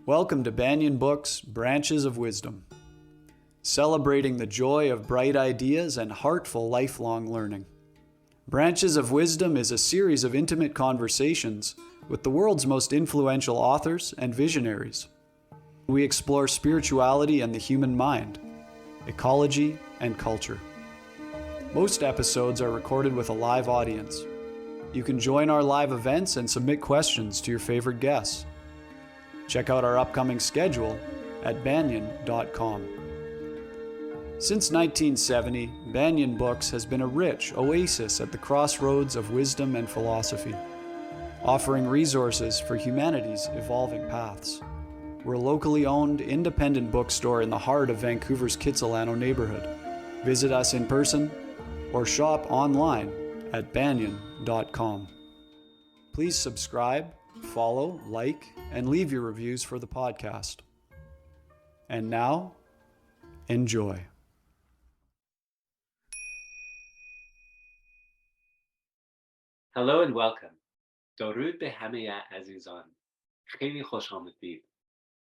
Welcome to Banyen Books, Branches of Wisdom, celebrating the joy of bright ideas and heartful lifelong learning. Branches of Wisdom is a series of intimate conversations with the world's most influential authors and visionaries. We explore spirituality and the human mind, ecology and culture. Most episodes are recorded with a live audience. You can join our live events and submit questions to your favorite guests. Check out our upcoming schedule at banyen.com. Since 1970, Banyen Books has been a rich oasis at the crossroads of wisdom and philosophy, offering resources for humanity's evolving paths. We're a locally owned, independent bookstore in the heart of Vancouver's Kitsilano neighborhood. Visit us in person or shop online at banyen.com. Please subscribe, follow, like, and leave your reviews for the podcast. And now, enjoy. Hello and welcome. Dorud be hameh azizan. Kheli khosh amadid.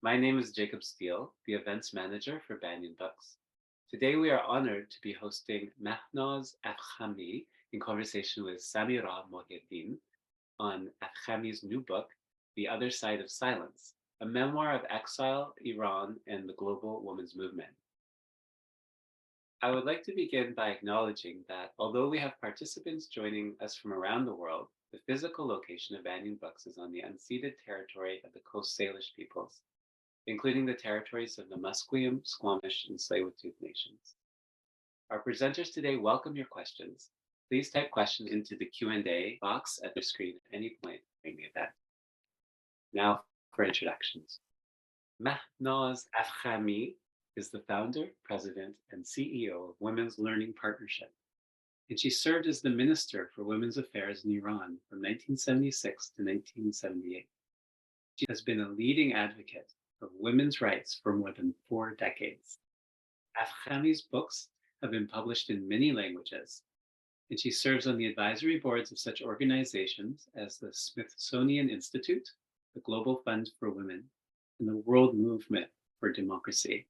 My name is Jacob Steele, the events manager for Banyen Books. Today we are honored to be hosting Mahnaz Afkhami in conversation with Samira Mohyeddin on Afkhami's new book, The Other Side of Silence, a memoir of exile, Iran, and the global women's movement. I would like to begin by acknowledging that although we have participants joining us from around the world, the physical location of Banyen Books is on the unceded territory of the Coast Salish peoples, including the territories of the Musqueam, Squamish, and Tsleil-Waututh nations. Our presenters today welcome your questions. Please type questions into the Q&A box at the screen at any point during the event. Now for introductions. Mahnaz Afkhami is the founder, president, and CEO of Women's Learning Partnership, and she served as the Minister for Women's Affairs in Iran from 1976 to 1978. She has been a leading advocate of women's rights for more than 4 decades. Afkhami's books have been published in many languages, and she serves on the advisory boards of such organizations as the Smithsonian Institute, the Global Fund for Women, and the World Movement for Democracy.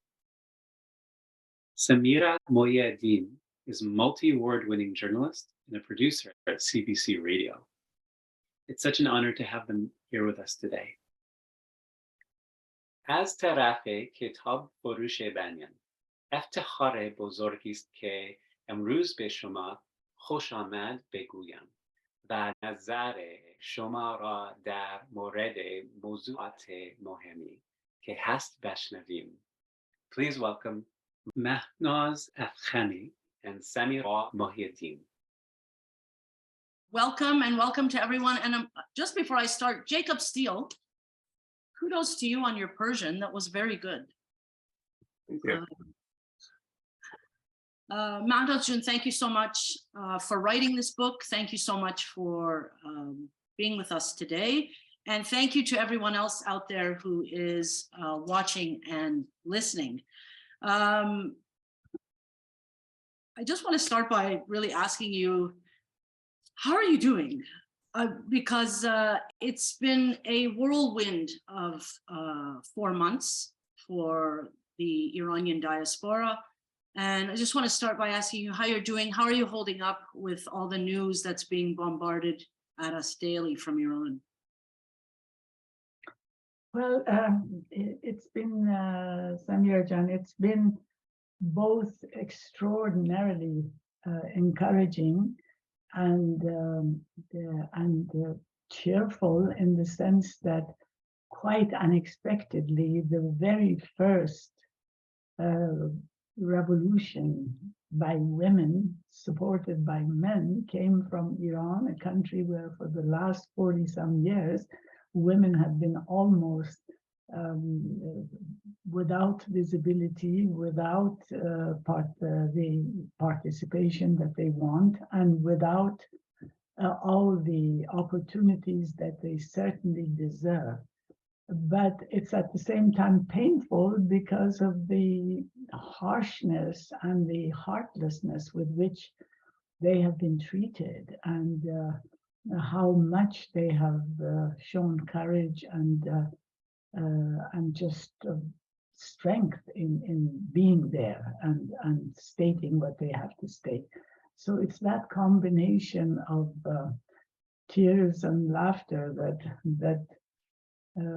Samira Mohyeddin is a multi-award-winning journalist and a producer at CBC Radio. It's such an honor to have them here with us today. از طرف کتاب فروش بنین افتخار بزرگی است که امروز به شما خوش آمد بگویم و نظر شما را در مورد موضوعات مهمی که هست بشنویم. Please welcome Mahnaz Afkhami and Samira Mohyeddin. Welcome and welcome to everyone. And just before I start, Jacob Steele, kudos to you on your Persian. That was very good. Thank you. Mahnaz, thank you so much for writing this book. Thank you so much for being with us today. And thank you to everyone else out there who is watching and listening. I just want to start by really asking you, how are you doing? Because it's been a whirlwind of 4 months for the Iranian diaspora. And I just want to start by asking you how you're doing. How are you holding up with all the news that's being bombarded at us daily from Iran? Well, it's been, Samira Jan, it's been both extraordinarily encouraging and cheerful, in the sense that quite unexpectedly, the very first revolution by women, supported by men, came from Iran, a country where for the last 40-some years, women have been almost without visibility, without the participation that they want, and without all the opportunities that they certainly deserve. But it's at the same time painful because of the harshness and the heartlessness with which they have been treated, and how much they have shown courage and and just strength in being there and stating what they have to state. So it's that combination of tears and laughter that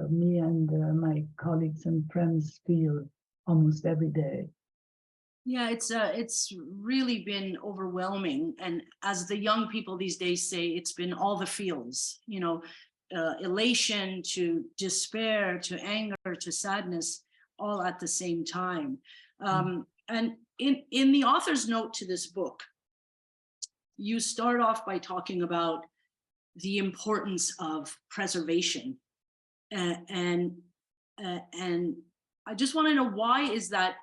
me and my colleagues and friends feel almost every day. Yeah, it's really been overwhelming, and as the young people these days say, it's been all the feels, you know, elation to despair to anger to sadness, all at the same time. And in the author's note to this book, you start off by talking about the importance of preservation, and I just want to know, why is that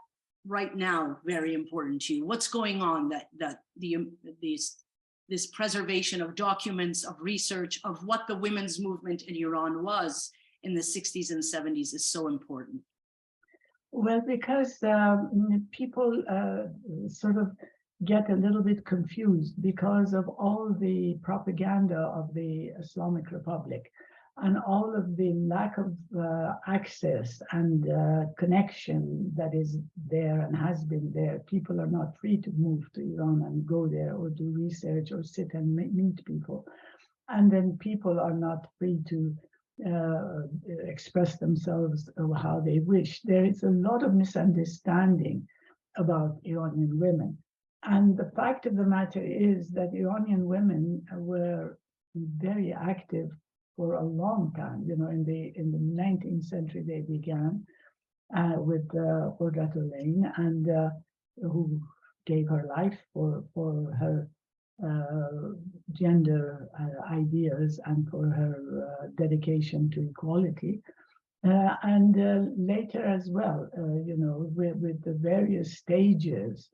right now very important to you? What's going on that this preservation of documents, of research, of what the women's movement in Iran was in the 60s and 70s is so important? Well, because people sort of get a little bit confused because of all the propaganda of the Islamic Republic and all of the lack of access and connection that is there and has been there. People are not free to move to Iran and go there or do research or sit and meet people. And then people are not free to express themselves how they wish. There is a lot of misunderstanding about Iranian women. And the fact of the matter is that Iranian women were very active for a long time. You know, in the 19th century, they began with Qurrat al-Ain, and who gave her life for her gender ideas and for her dedication to equality. And later as well, you know, with the various stages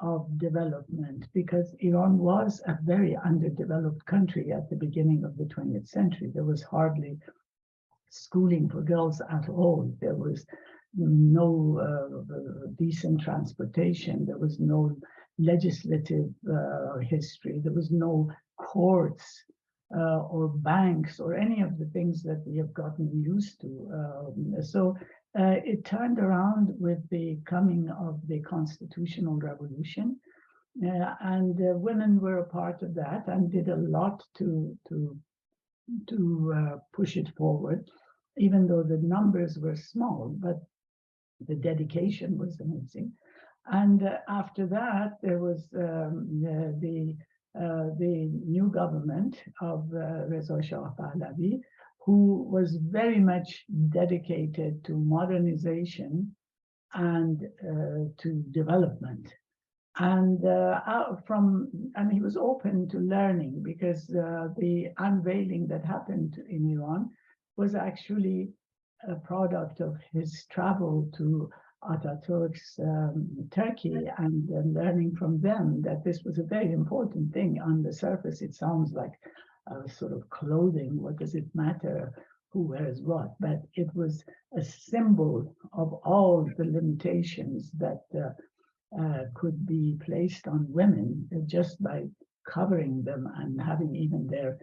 of development, because Iran was a very underdeveloped country at the beginning of the 20th century. There was hardly schooling for girls at all. There was no decent transportation. There was no legislative history. There was no courts or banks or any of the things that we have gotten used to. So it turned around with the coming of the constitutional revolution, and women were a part of that and did a lot to push it forward, even though the numbers were small, but the dedication was amazing. And after that, there was the new government of Reza Shah Pahlavi, who was very much dedicated to modernization and to development. And he was open to learning, because the unveiling that happened in Iran was actually a product of his travel to Ataturk's Turkey and learning from them that this was a very important thing. On the surface, it sounds like sort of clothing. What does it matter who wears what? But it was a symbol of all the limitations that could be placed on women just by covering them and having even their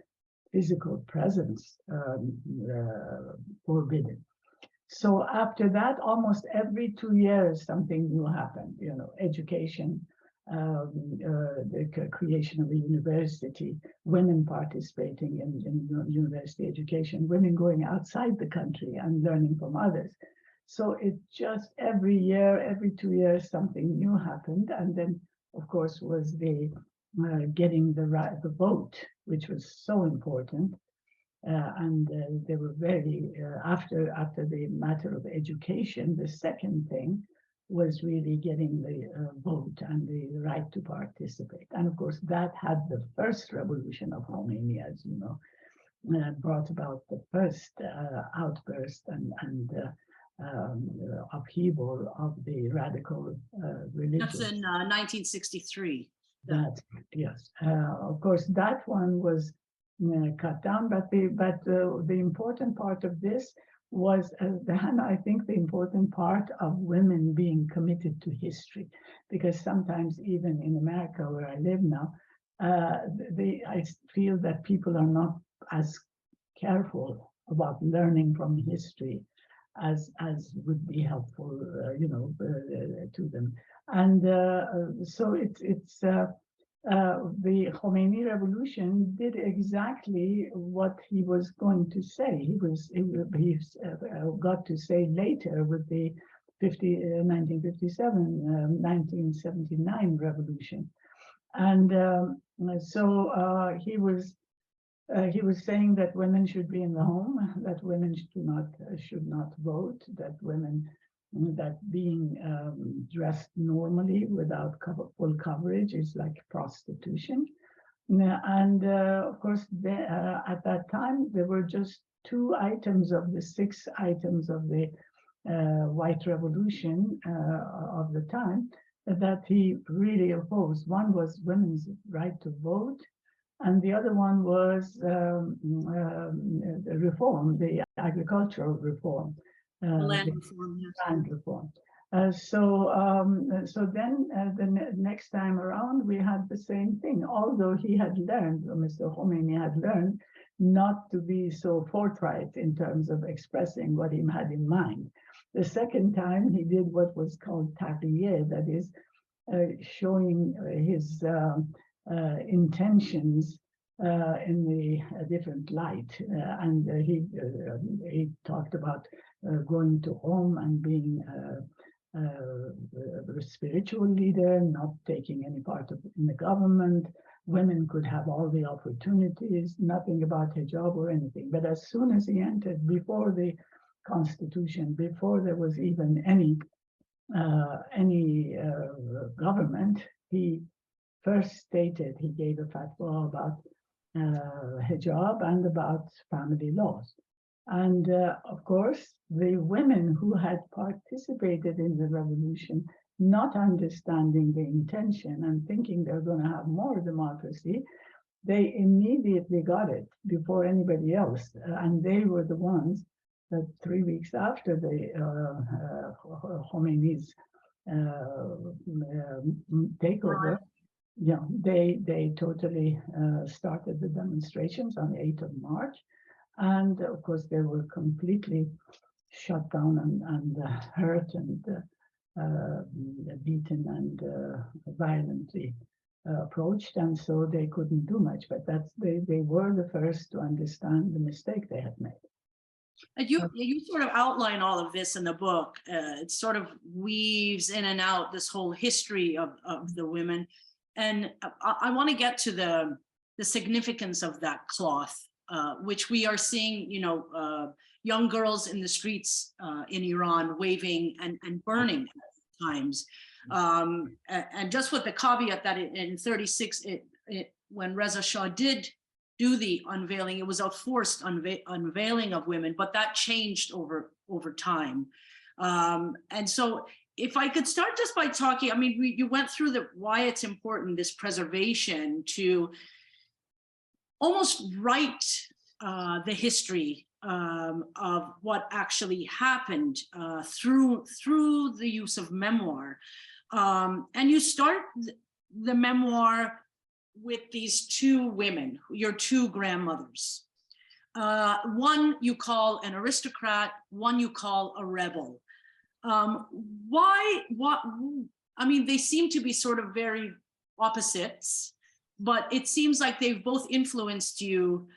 physical presence forbidden. So after that, almost every 2 years, something new happened. You know, education, the creation of a university, women participating in university education, women going outside the country and learning from others. So it just every year, every 2 years, something new happened. And then, of course, was the getting the vote, which was so important. They were very, after the matter of education, the second thing was really getting the vote and the right to participate. And of course, that had the first revolution of Khomeini, as you know, brought about the first outburst and upheaval of the radical religion. That's in 1963. That, yes. Of course, that one was cut down, but the important part of this was, then I think the important part of women being committed to history, because sometimes even in America, where I live now, I feel that people are not as careful about learning from history as would be helpful, to them. And so the Khomeini revolution did exactly what he was going to say. He got to say later with the 1957, 1979 revolution. And so he was saying that women should be in the home, that women should not vote, that being dressed normally without full coverage is like prostitution. And of course, at that time, there were just 2 items of the 6 items of the white revolution of the time that he really opposed. One was women's right to vote, and the other one was reform, the agricultural reform. Land reform, yes. Land reform. So then the next time around, we had the same thing, although he had learned, or Mr. Khomeini had learned, not to be so forthright in terms of expressing what he had in mind. The second time, he did what was called taqiyya, that is, showing his intentions in the different light. And he talked about going to home and being a spiritual leader, not taking any part in the government. Women could have all the opportunities, nothing about hijab or anything. But as soon as he entered, before the constitution, before there was even any government, he first stated, he gave a fatwa about hijab and about family laws. And of course, the women who had participated in the revolution, not understanding the intention and thinking they're going to have more democracy, they immediately got it before anybody else. And they were the ones that 3 weeks after the Khomeini's takeover, they totally started the demonstrations on the 8th of March. And of course, they were completely shut down and hurt and beaten and violently approached. And so they couldn't do much, but they were the first to understand the mistake they had made. And you sort of outline all of this in the book. It sort of weaves in and out this whole history of the women. And I want to get to the significance of that cloth, which we are seeing, young girls in the streets in Iran waving and burning at times. And just with the caveat that in 36, when Reza Shah did do the unveiling, it was a forced unveiling of women, but that changed over time. And so if I could start just by talking, I mean, you went through why it's important, this preservation, to almost write the history of what actually happened through the use of memoir. And you start the memoir with these 2 women, your 2 grandmothers. One you call an aristocrat, one you call a rebel. I mean, they seem to be sort of very opposites, but it seems like they've both influenced you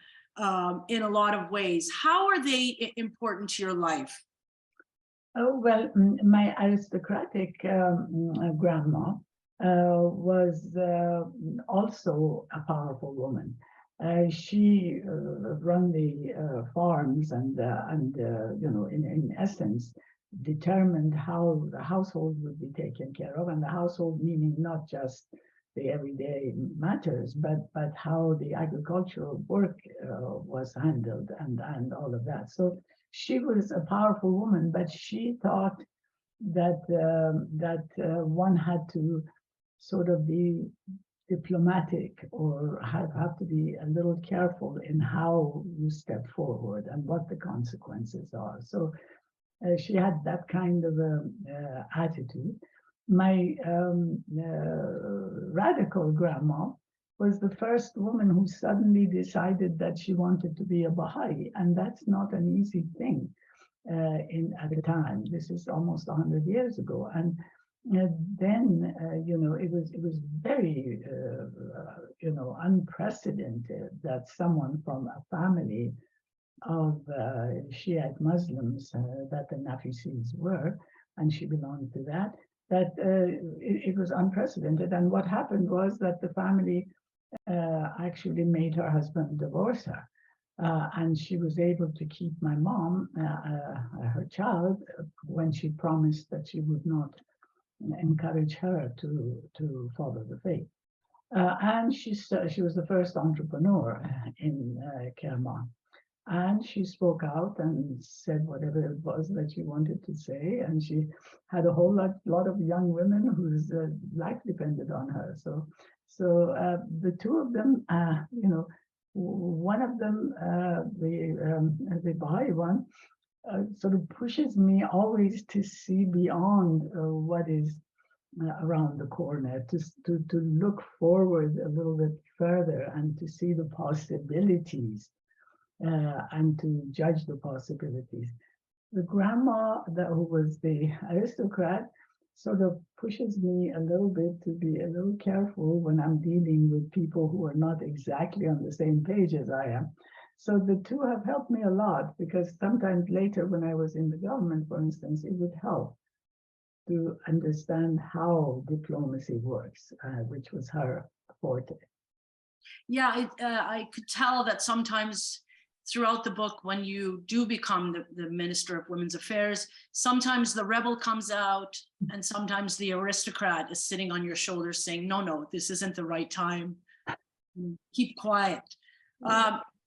in a lot of ways. How are they important to your life? Oh, well, my aristocratic grandma was also a powerful woman. She run the farms and in essence, determined how the household would be taken care of, and the household meaning not just the everyday matters, but how the agricultural work was handled and all of that. So she was a powerful woman, but she thought that one had to sort of be diplomatic or have to be a little careful in how you step forward and what the consequences are. So she had that kind of attitude. My radical grandma was the first woman who suddenly decided that she wanted to be a Baha'i, and that's not an easy thing. at the time. This is almost 100 years ago, and then it was very unprecedented that someone from a family of Shiite Muslims that the Nafisis were, and she belonged to that. It was unprecedented. And what happened was that the family actually made her husband divorce her. And she was able to keep my mom, her child, when she promised that she would not encourage her to follow the faith. And she was the first entrepreneur in Kerman. And she spoke out and said whatever it was that she wanted to say. And she had a whole lot of young women whose life depended on her. So the two of them, one of them, the Baha'i one, sort of pushes me always to see beyond what is around the corner, to look forward a little bit further and to see the possibilities and to judge the possibilities. The grandma, who was the aristocrat, sort of pushes me a little bit to be a little careful when I'm dealing with people who are not exactly on the same page as I am. So the two have helped me a lot, because sometimes later when I was in the government, for instance, it would help to understand how diplomacy works, which was her forte. Yeah, I could tell that sometimes throughout the book, when you do become the Minister of Women's Affairs, sometimes the rebel comes out and sometimes the aristocrat is sitting on your shoulder saying, no, this isn't the right time. Keep quiet.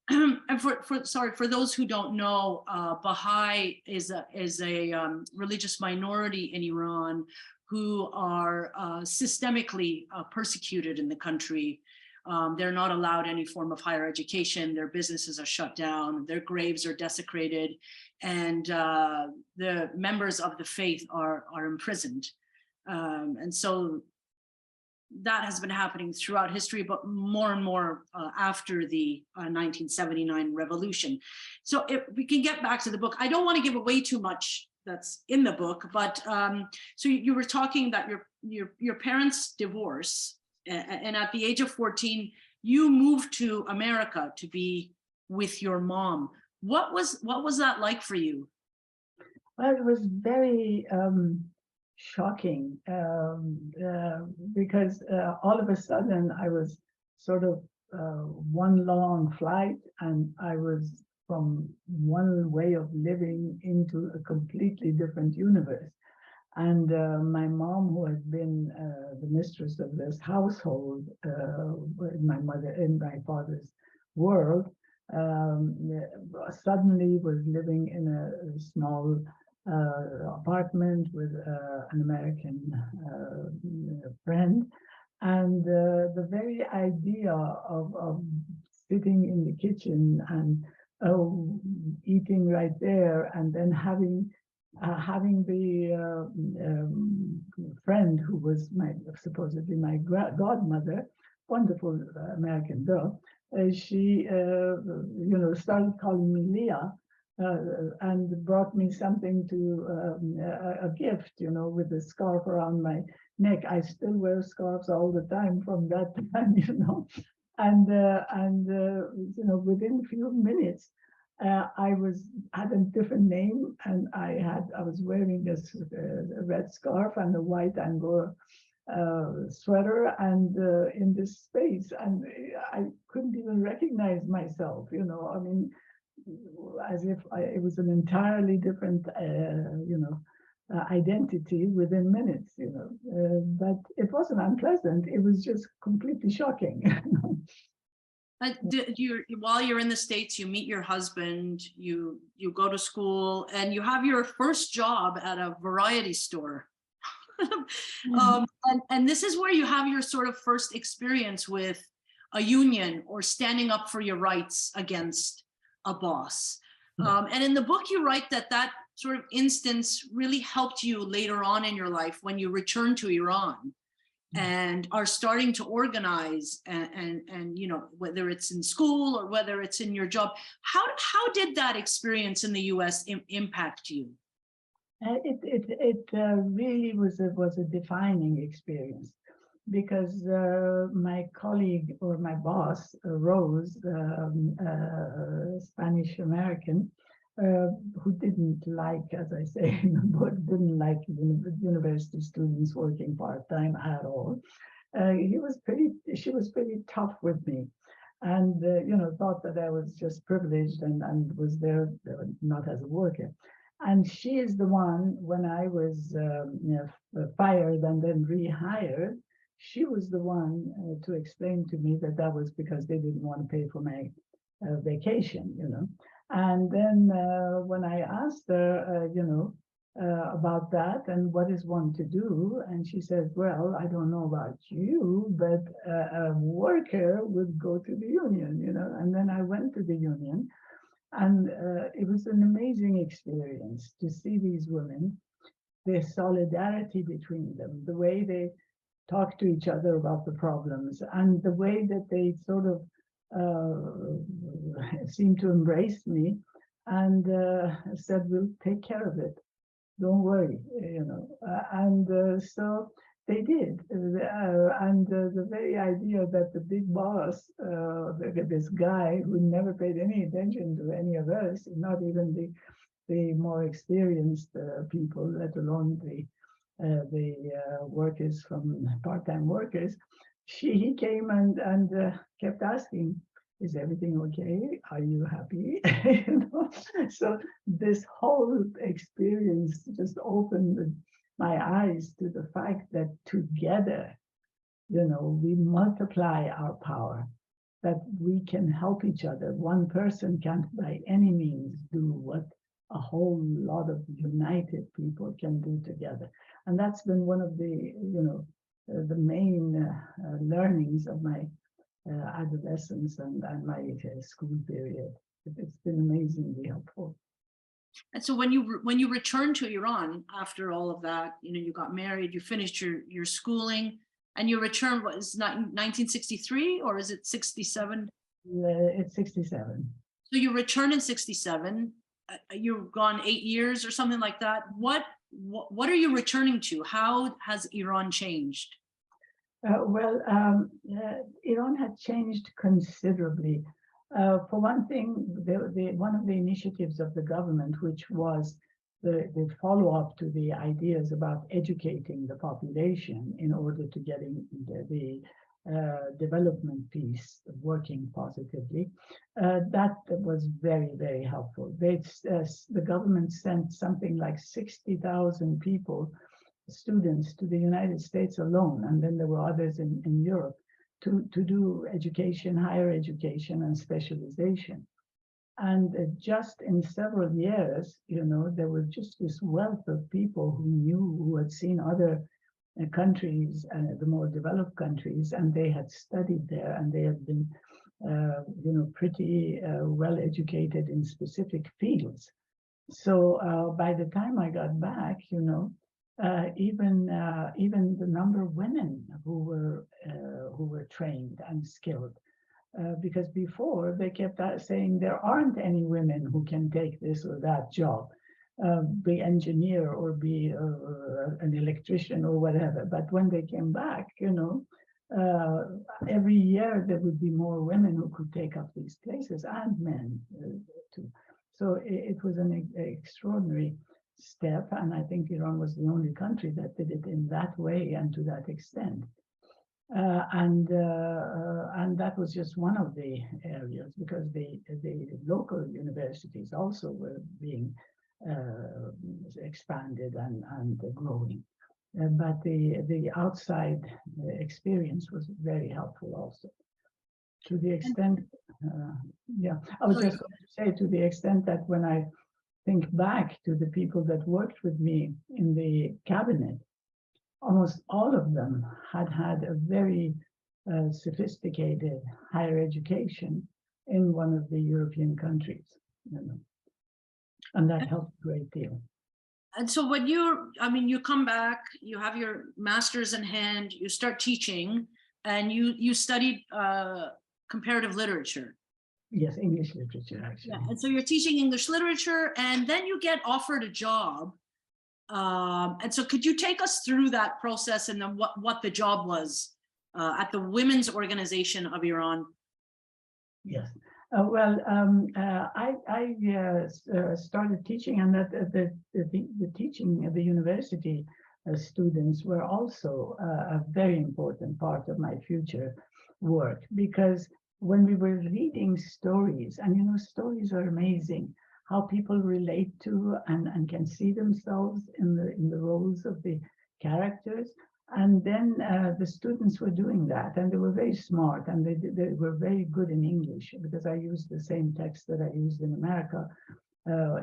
And for those who don't know, Baha'i is a religious minority in Iran who are systemically persecuted in the country. They're not allowed any form of higher education. Their businesses are shut down. Their graves are desecrated, and the members of the faith are imprisoned. And so that has been happening throughout history, but more and more after the 1979 revolution. So if we can get back to the book, I don't want to give away too much that's in the book, but so you were talking that your parents' divorce. And at the age of 14, you moved to America to be with your mom. What was that like for you? Well, it was very shocking because all of a sudden I was sort of one long flight, and I was from one way of living into a completely different universe. And my mom, who had been the mistress of this household in my father's world, suddenly was living in a small apartment with an American friend. And the very idea of sitting in the kitchen and eating right there, and then having the friend who was supposedly my godmother, wonderful American girl, she started calling me Leah, and brought me something a gift, with a scarf around my neck. I still wear scarves all the time from that time, and within a few minutes, I had a different name, and I was wearing a red scarf and a white Angora sweater, and in this space, and I couldn't even recognize myself, I mean, as if it was an entirely different, identity within minutes, but it wasn't unpleasant. It was just completely shocking. While you're in the States, you meet your husband, you go to school, and you have your first job at a variety store. And this is where you have your sort of first experience with a union or standing up for your rights against a boss. And in the book, you write that sort of instance really helped you later on in your life when you returned to Iran. and are starting to organize and you know, whether it's in school or whether it's in your job. How did that experience in the US impact you? It really was a defining experience, because my colleague or my boss, Rose, Spanish American, who didn't like, as I say in the book, didn't like university students working part-time at all. She was pretty tough with me, and you know, thought that I was just privileged and was there not as a worker. And she is the one, when I was you know, fired and then rehired, she was the one to explain to me that that was because they didn't want to pay for my vacation, you know. And then when I asked her, you know, about that and what is one to do, and she said, well, I don't know about you, but a worker would go to the union, you know. And then I went to the union, and it was an amazing experience to see these women, the solidarity between them, the way they talk to each other about the problems, and the way that they sort of seemed to embrace me and said, we'll take care of it, don't worry, you know. So they did, and the very idea that the big boss, this guy who never paid any attention to any of us, not even the more experienced people, let alone the workers from part-time workers, he came and kept asking, is everything okay? Are you happy? You know? So this whole experience just opened my eyes to the fact that together, you know, we multiply our power, that we can help each other. One person can't by any means do what a whole lot of united people can do together. And that's been one of the, you know, the main learnings of my adolescence and my school period. It's been amazingly helpful. And so when you returned to Iran after all of that, you know, you got married, you finished your schooling, and your return was not 1963, or is it 67? It's 67. So you returned in 67. You've gone 8 years or something like that. What are you returning to? How has Iran changed? Iran had changed considerably. For one thing, one of the initiatives of the government, which was the follow-up to the ideas about educating the population in order to getting the development piece working positively, that was very, very helpful. The government sent something like 60,000 people, students, to the United States alone, and then there were others in Europe, to do education, higher education, and specialization. And just in several years, you know, there was just this wealth of people who had seen other countries, the more developed countries, and they had studied there, and they had been, you know, pretty well educated in specific fields. So by the time I got back, you know, even the number of women who were trained and skilled, because before they kept saying there aren't any women who can take this or that job, be engineer or be an electrician or whatever. But when they came back, you know, every year there would be more women who could take up these places, and men too. So it was an extraordinary step, and I think Iran was the only country that did it in that way and to that extent. And that was just one of the areas, because the local universities also were being expanded and growing. But the outside experience was very helpful also. To the extent, I was just going to say, to the extent that when I think back to the people that worked with me in the cabinet, almost all of them had a very sophisticated higher education in one of the European countries, you know, and that helped a great deal. And so when you come back, you have your master's in hand, you start teaching, and you studied comparative literature. Yes, English literature, actually. Yeah, and so you're teaching English literature, and then you get offered a job. And so could you take us through that process and then what the job was at the Women's Organization of Iran? Yes. I started teaching, and that the teaching at the university students were also a very important part of my future work, because when we were reading stories, and stories are amazing, how people relate to and can see themselves in the roles of the characters. And then the students were doing that, and they were very smart, and they were very good in English, because I used the same text that I used in America,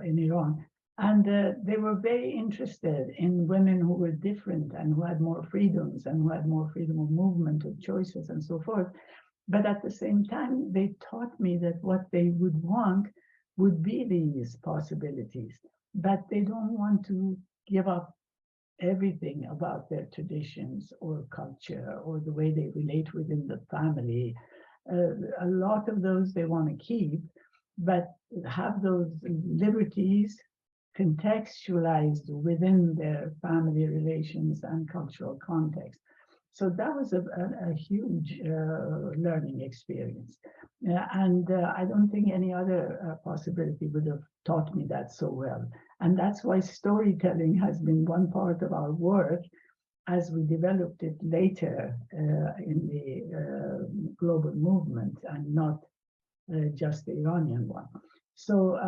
in Iran. And they were very interested in women who were different and who had more freedoms and who had more freedom of movement, of choices, and so forth. But at the same time, they taught me that what they would want would be these possibilities, but they don't want to give up everything about their traditions or culture or the way they relate within the family. A lot of those they want to keep, but have those liberties contextualized within their family relations and cultural context. So that was a huge learning experience. And I don't think any other possibility would have taught me that so well. And that's why storytelling has been one part of our work as we developed it later in the global movement, and not just the Iranian one. So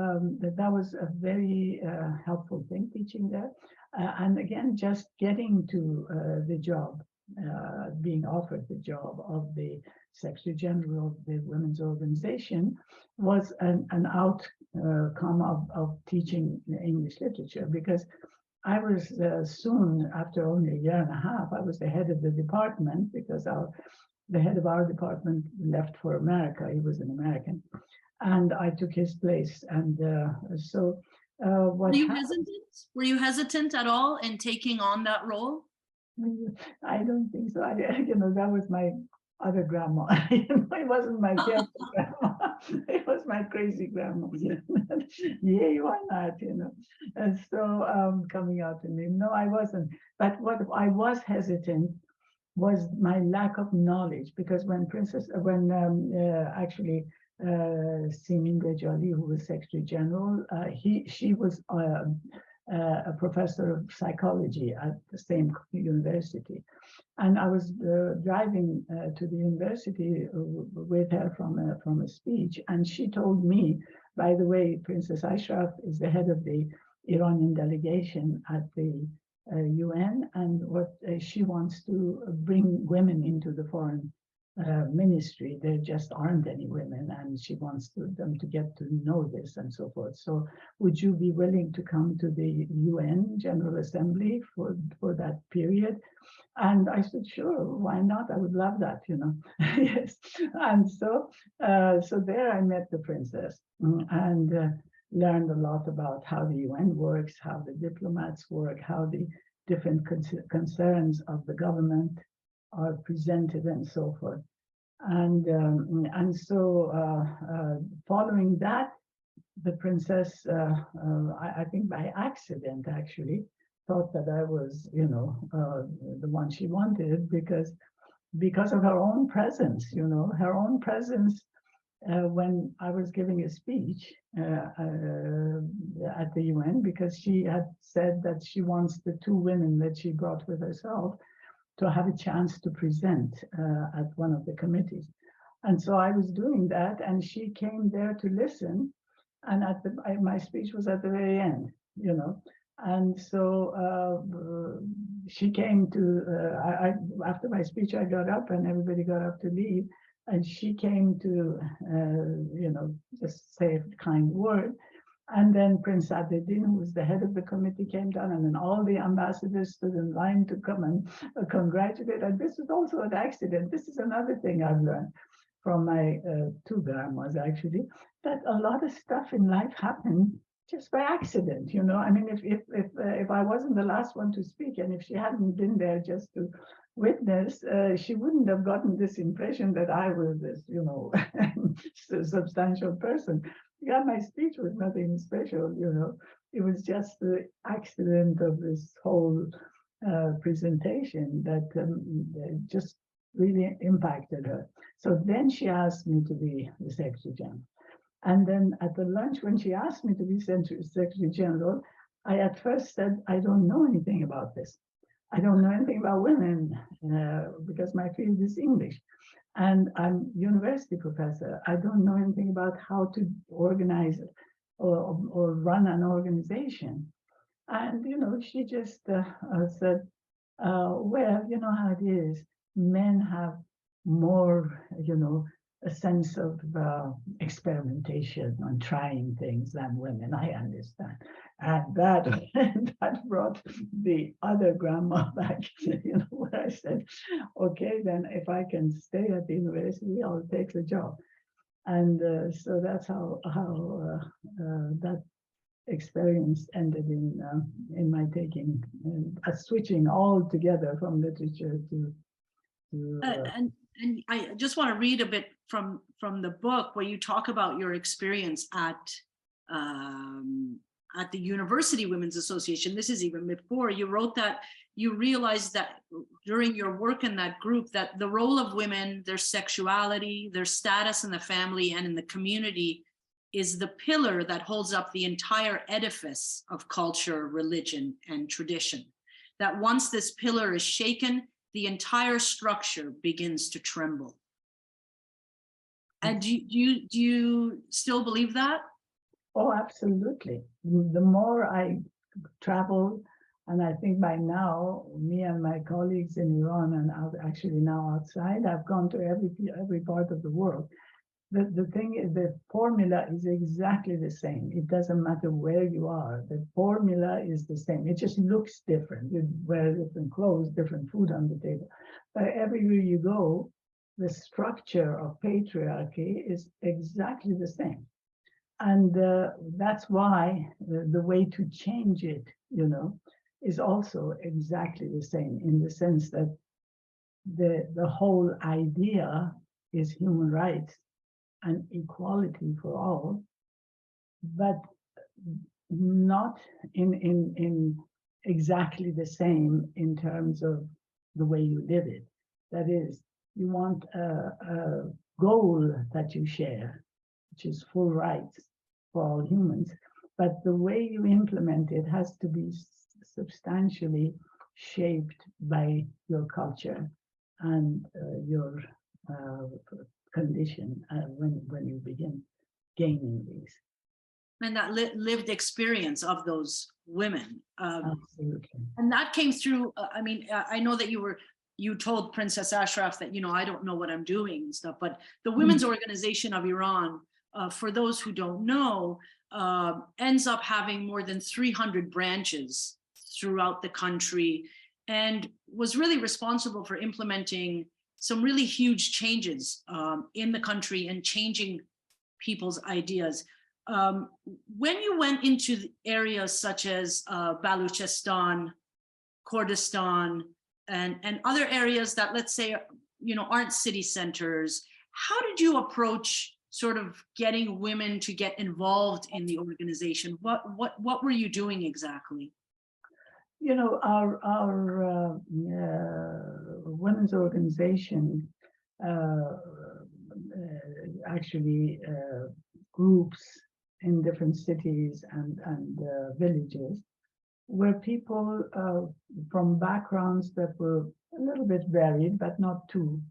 that was a very helpful thing, teaching that. And again, just getting to the job, being offered the job of the Secretary General of the Women's Organization was an outcome of teaching English literature, because I was soon, after only a year and a half, I was the head of the department, because the head of our department left for America. He was an American, and I took his place. And so what Were you hesitant at all in taking on that role? I don't think so. That was my other grandma. It wasn't my careful grandma. It was my crazy grandma. Yeah, why not? And so coming out to me, no, I wasn't. But what I was hesitant was my lack of knowledge, because when actually Simindra Jolly, who was Secretary General, she was a professor of psychology at the same university. And I was driving to the university with her from a speech, and she told me, by the way, Princess Aisha is the head of the Iranian delegation at the UN, and what she wants to bring women into the foreign ministry. There just aren't any women, and she wants them to get to know this and so forth. So would you be willing to come to the UN General Assembly for that period? And I said, sure, why not? I would love that, Yes. And so there I met the princess, and learned a lot about how the UN works, how the diplomats work, how the different concerns of the government are presented, and so forth. And so following that, the princess, I think by accident actually, thought that I was, the one she wanted, because of her own presence, her own presence when I was giving a speech at the UN, because she had said that she wants the two women that she brought with herself to have a chance to present at one of the committees. And so I was doing that, and she came there to listen, and my speech was at the very end, And so she came to, after my speech, I got up and everybody got up to leave. And she came to, just say a kind word. And then Prince Adedin, who was the head of the committee, came down, and then all the ambassadors stood in line to come and congratulate. And this is also an accident. This is another thing I've learned from my two grandmas, actually, that a lot of stuff in life happened just by accident, I mean, if I wasn't the last one to speak, and if she hadn't been there just to witness, she wouldn't have gotten this impression that I was this, substantial person. Yeah, my speech was nothing special, It was just the accident of this whole presentation that just really impacted her. So then she asked me to be the Secretary General. And then at the lunch, when she asked me to be Secretary General, I at first said, I don't know anything about this. I don't know anything about women because my field is English. And I'm university professor. I don't know anything about how to organize or run an organization. And, she just said, well, you know how it is. Men have more, a sense of experimentation and trying things than women. I understand. And that that brought the other grandma back, where I said, okay, then if I can stay at the university, I'll take the job. And so that's how that experience ended in my taking switching altogether from literature to and I just want to read a bit from the book where you talk about your experience at the University Women's Association. This is even before you wrote that you realized that during your work in that group that the role of women, their sexuality, their status in the family and in the community is the pillar that holds up the entire edifice of culture, religion, and tradition. That once this pillar is shaken, the entire structure begins to tremble. And do you still believe that? Oh, absolutely. The more I travel, and I think by now, me and my colleagues in Iran and actually now outside, I've gone to every part of the world. The thing is, the formula is exactly the same. It doesn't matter where you are. The formula is the same. It just looks different. You wear different clothes, different food on the table. But everywhere you go, the structure of patriarchy is exactly the same. And that's why the way to change it, is also exactly the same, in the sense that the whole idea is human rights and equality for all, but not in exactly the same in terms of the way you live it. That is, you want a goal that you share, which is full rights for all humans, but the way you implement it has to be substantially shaped by your culture and your condition when you begin gaining these. And that lived experience of those women. Absolutely. And that came through, I know that you told Princess Ashraf that, I don't know what I'm doing and stuff, but the Women's Organization of Iran, for those who don't know, ends up having more than 300 branches throughout the country and was really responsible for implementing some really huge changes in the country and changing people's ideas. When you went into the areas such as Baluchistan, Kurdistan, and other areas that, let's say, aren't city centers, how did you approach sort of getting women to get involved in the organization? What were you doing exactly? Our women's organization actually groups in different cities and villages where people from backgrounds that were a little bit varied, but not too.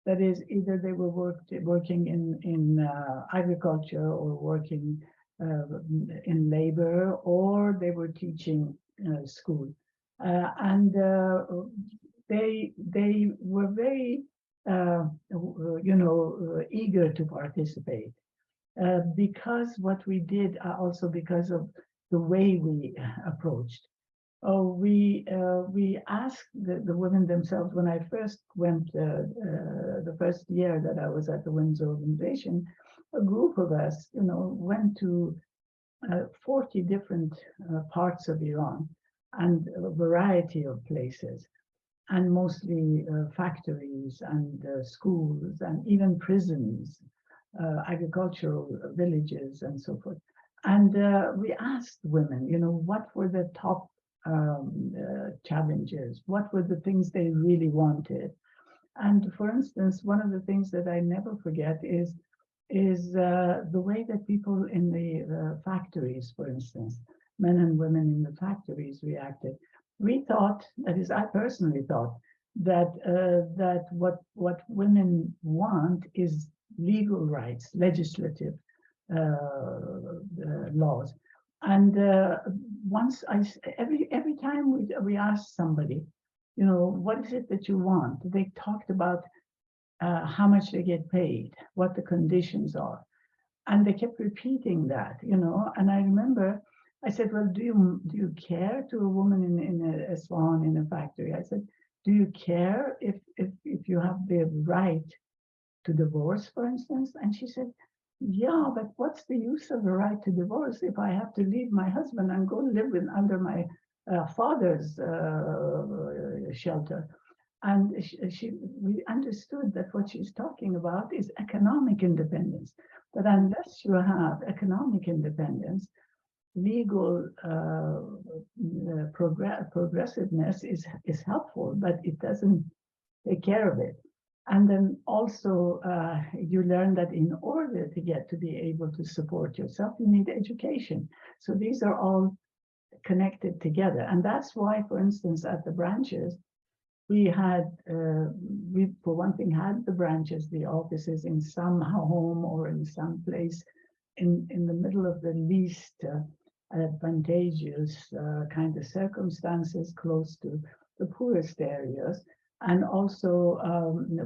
That is, either they were working in agriculture or working in labor, or they were teaching school. And they were very, eager to participate because what we did, also because of the way we approached. We asked the women themselves. When I first went, the first year that I was at the Women's Organization, a group of us, went to 40 different parts of Iran and a variety of places, and mostly factories and schools and even prisons, agricultural villages and so forth. And we asked women, you know, what were the top challenges? What were the things they really wanted? And for instance, one of the things that I never forget is the way that people in the factories, for instance, men and women in the factories reacted. We thought, that is, I personally thought, that that what women want is legal rights, legislative laws. And every time we asked somebody, you know, what is it that you want? They talked about how much they get paid, what the conditions are. And they kept repeating that, you know, and I remember I said, well, do you care, to a woman in a Isfahan in a factory? I said, do you care if you have the right to divorce, for instance? And she said, yeah, but what's the use of the right to divorce if I have to leave my husband and go live under my father's shelter? And we understood that what she's talking about is economic independence. But unless you have economic independence, legal progressiveness is helpful, but it doesn't take care of it. And then also you learn that in order to get to be able to support yourself, you need education. So these are all connected together. And that's why, for instance, at the branches, we had, for one thing, had the branches, the offices in some home or in some place in the middle of the least advantageous kind of circumstances, close to the poorest areas. And also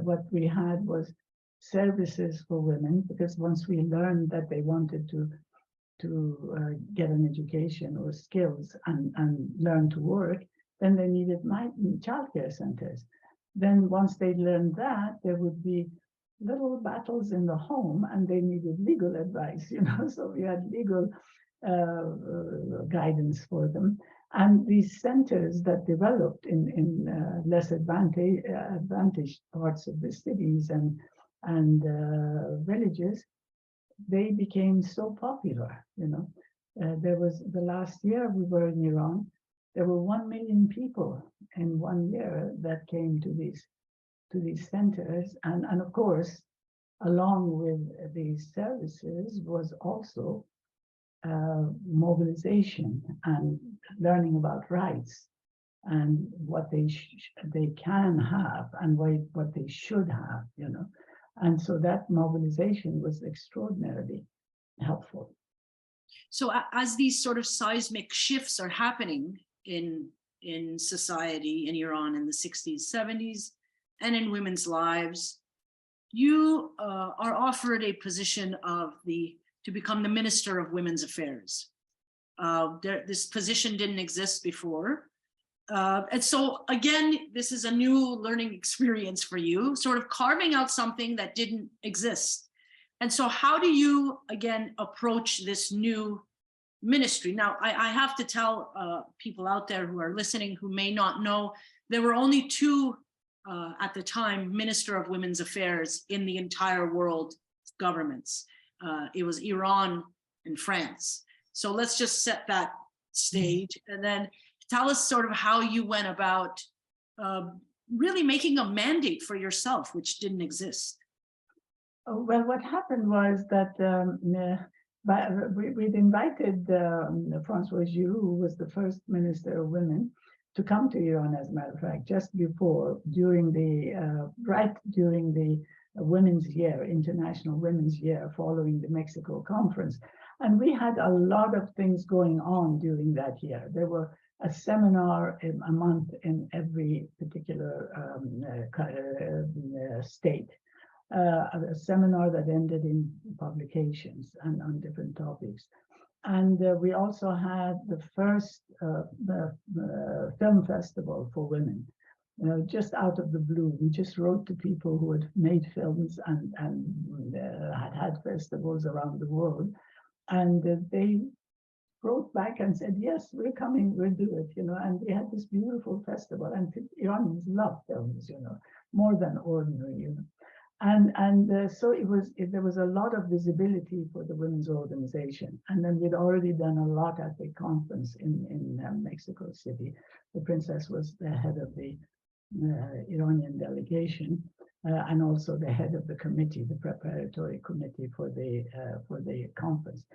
what we had was services for women, because once we learned that they wanted to get an education or skills and learn to work, then they needed childcare centers. Then once they learned that, there would be little battles in the home and they needed legal advice, you know, so we had legal guidance for them. And these centers that developed in less advantaged parts of the cities and villages, they became so popular, you know. There was, the last year we were in Iran, there were 1 million people in 1 year that came to these centers. And of course, along with these services was also mobilization and learning about rights and what they can have and what they should have, you know. And so that mobilization was extraordinarily helpful. So as these sort of seismic shifts are happening in society in Iran in the 60s, 70s, and in women's lives, you are offered a position to become the Minister of Women's Affairs. This position didn't exist before. And so again, this is a new learning experience for you, sort of carving out something that didn't exist. And so how do you, again, approach this new ministry? Now, I have to tell people out there who are listening who may not know, there were only two at the time Minister of Women's Affairs in the entire world governments. It was Iran and France. So let's just set that stage and then tell us sort of how you went about really making a mandate for yourself, which didn't exist. Well, what happened was that we'd invited Françoise Giroud, who was the first Minister of Women, to come to Iran, as a matter of fact, just before, during the Women's Year, International Women's Year, following the Mexico conference. And we had a lot of things going on during that year. There were a seminar a month in every particular state. A seminar that ended in publications and on different topics. And we also had the first film festival for women. You know, just out of the blue, we just wrote to people who had made films and had festivals around the world. And they wrote back and said, yes, we're coming, we'll do it, and we had this beautiful festival, and Iranians love films, more than ordinary, And so there was a lot of visibility for the women's organization. And then we'd already done a lot at the conference in Mexico City. The princess was the head of the Iranian delegation, and also the head of the committee, the preparatory committee for the conference.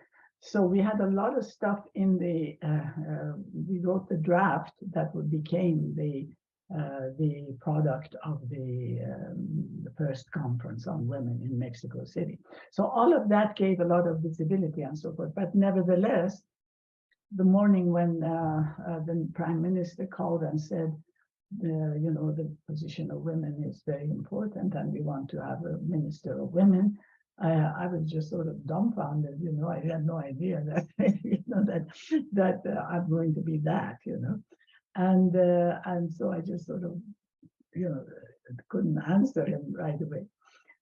So we had a lot of stuff in we wrote the draft that became the product of the first conference on women in Mexico City. So all of that gave a lot of visibility and so forth. But nevertheless, the morning when the prime minister called and said, the position of women is very important and we want to have a minister of women, I was just sort of dumbfounded, I had no idea that, that I'm going to be that, And so I just sort of, couldn't answer him right away.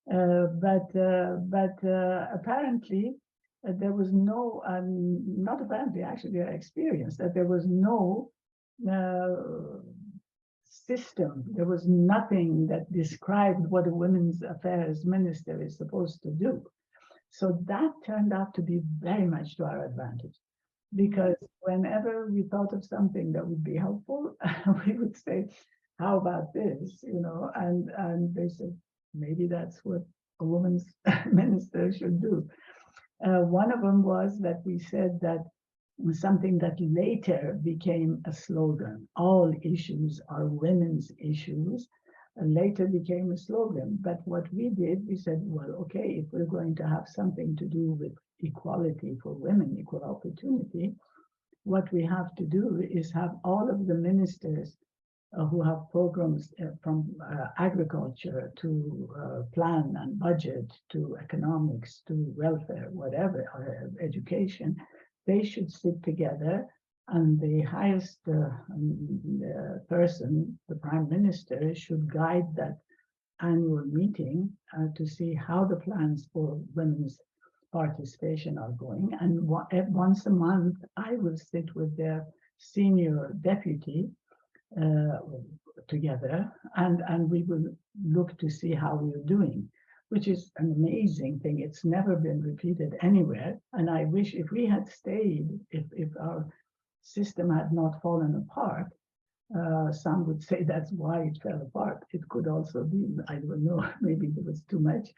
But apparently there was no, not apparently, actually I experienced that there was no system. There was nothing that described what a women's affairs minister is supposed to do. So that turned out to be very much to our advantage. Because whenever we thought of something that would be helpful, we would say, how about this, and they said, maybe that's what a woman's minister should do. One of them was that we said that something that later became a slogan, all issues are women's issues, later became a slogan. But what we did, we said, well, okay, if we're going to have something to do with equality for women, equal opportunity, what we have to do is have all of the ministers who have programs from agriculture to plan and budget to economics to welfare, whatever, education, they should sit together, and the highest person, the prime minister, should guide that annual meeting to see how the plans for women's participation are going. And once a month, I will sit with their senior deputy together, and we will look to see how we're doing, which is an amazing thing. It's never been repeated anywhere. And I wish if we had stayed, if our system had not fallen apart, some would say that's why it fell apart. It could also be, I don't know, maybe there was too much,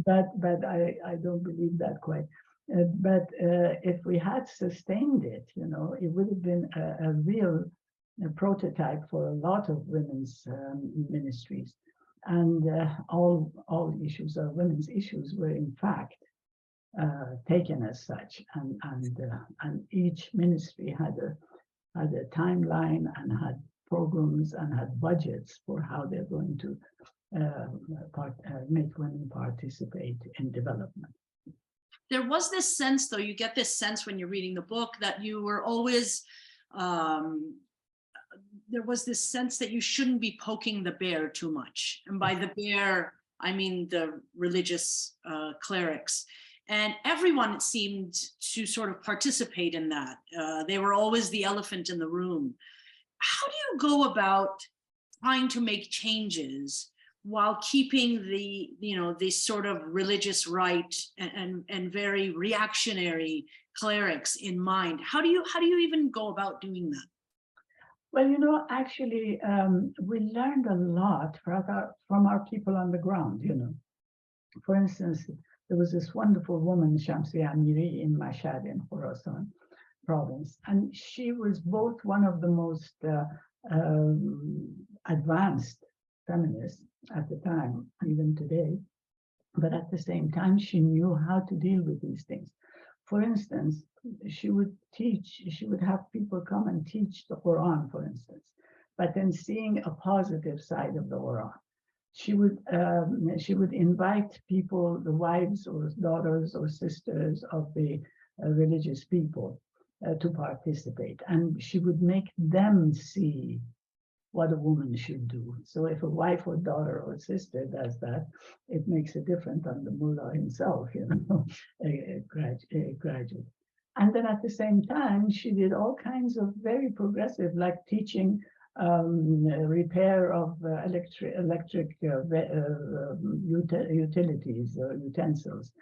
but I don't believe that quite. But if we had sustained it, it would have been a real prototype for a lot of women's ministries. And all issues of women's issues were in fact taken as such, and each ministry had a timeline and had programs and had budgets for how they're going to make women participate in development. There was this sense, though, you get this sense when you're reading the book that you were always, there was this sense that you shouldn't be poking the bear too much. And by the bear, I mean the religious clerics. And everyone seemed to sort of participate in that. They were always the elephant in the room. How do you go about trying to make changes while keeping the sort of religious right and very reactionary clerics in mind? How do you even go about doing that? Well, actually, we learned a lot from our people on the ground, For instance, there was this wonderful woman, Shamsia Amiri, in Mashhad in Khorasan province, and she was both one of the most advanced feminists at the time, even today, but at the same time, she knew how to deal with these things. For instance, she would have people come and teach the Quran, for instance, but then seeing a positive side of the Quran. She would invite people, the wives or daughters or sisters of the religious people to participate, and she would make them see what a woman should do. So if a wife or daughter or sister does that, it makes a difference on the mullah himself, gradually. And then at the same time, she did all kinds of very progressive, like teaching repair of electric utilities or utensils.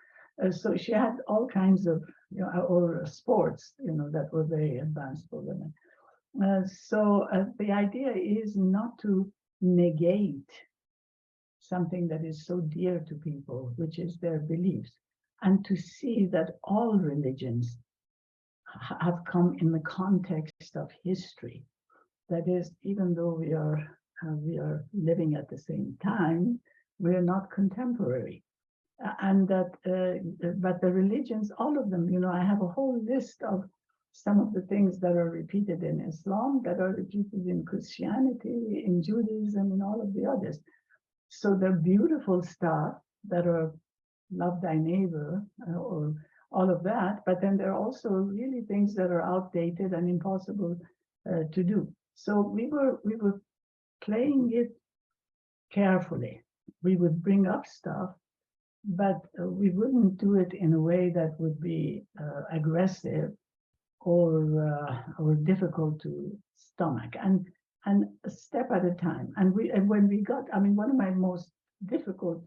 So she had all kinds of, or sports, that were very advanced for women. So the idea is not to negate something that is so dear to people, which is their beliefs, and to see that all religions have come in the context of history. That is, even though we are living at the same time, we are not contemporary. And that, but the religions, all of them, I have a whole list of some of the things that are repeated in Islam, that are repeated in Christianity, in Judaism, and all of the others. So they're beautiful stuff that are love thy neighbor, or all of that, but then there are also really things that are outdated and impossible to do. So we were playing it carefully. We would bring up stuff, but we wouldn't do it in a way that would be aggressive or difficult to stomach, and a step at a time. And when we got, one of my most difficult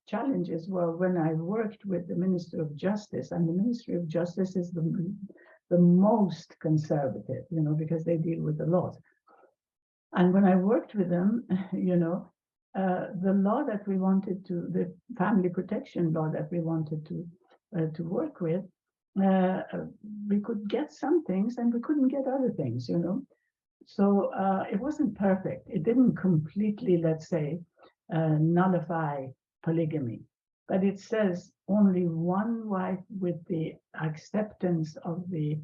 challenges were when I worked with the Minister of Justice, and the Ministry of Justice is the most conservative, because they deal with the laws. And when I worked with them, the law that we wanted to, the family protection law that we wanted to work with, we could get some things and we couldn't get other things, So it wasn't perfect. It didn't completely, let's say, nullify polygamy, but it says only one wife with the acceptance of the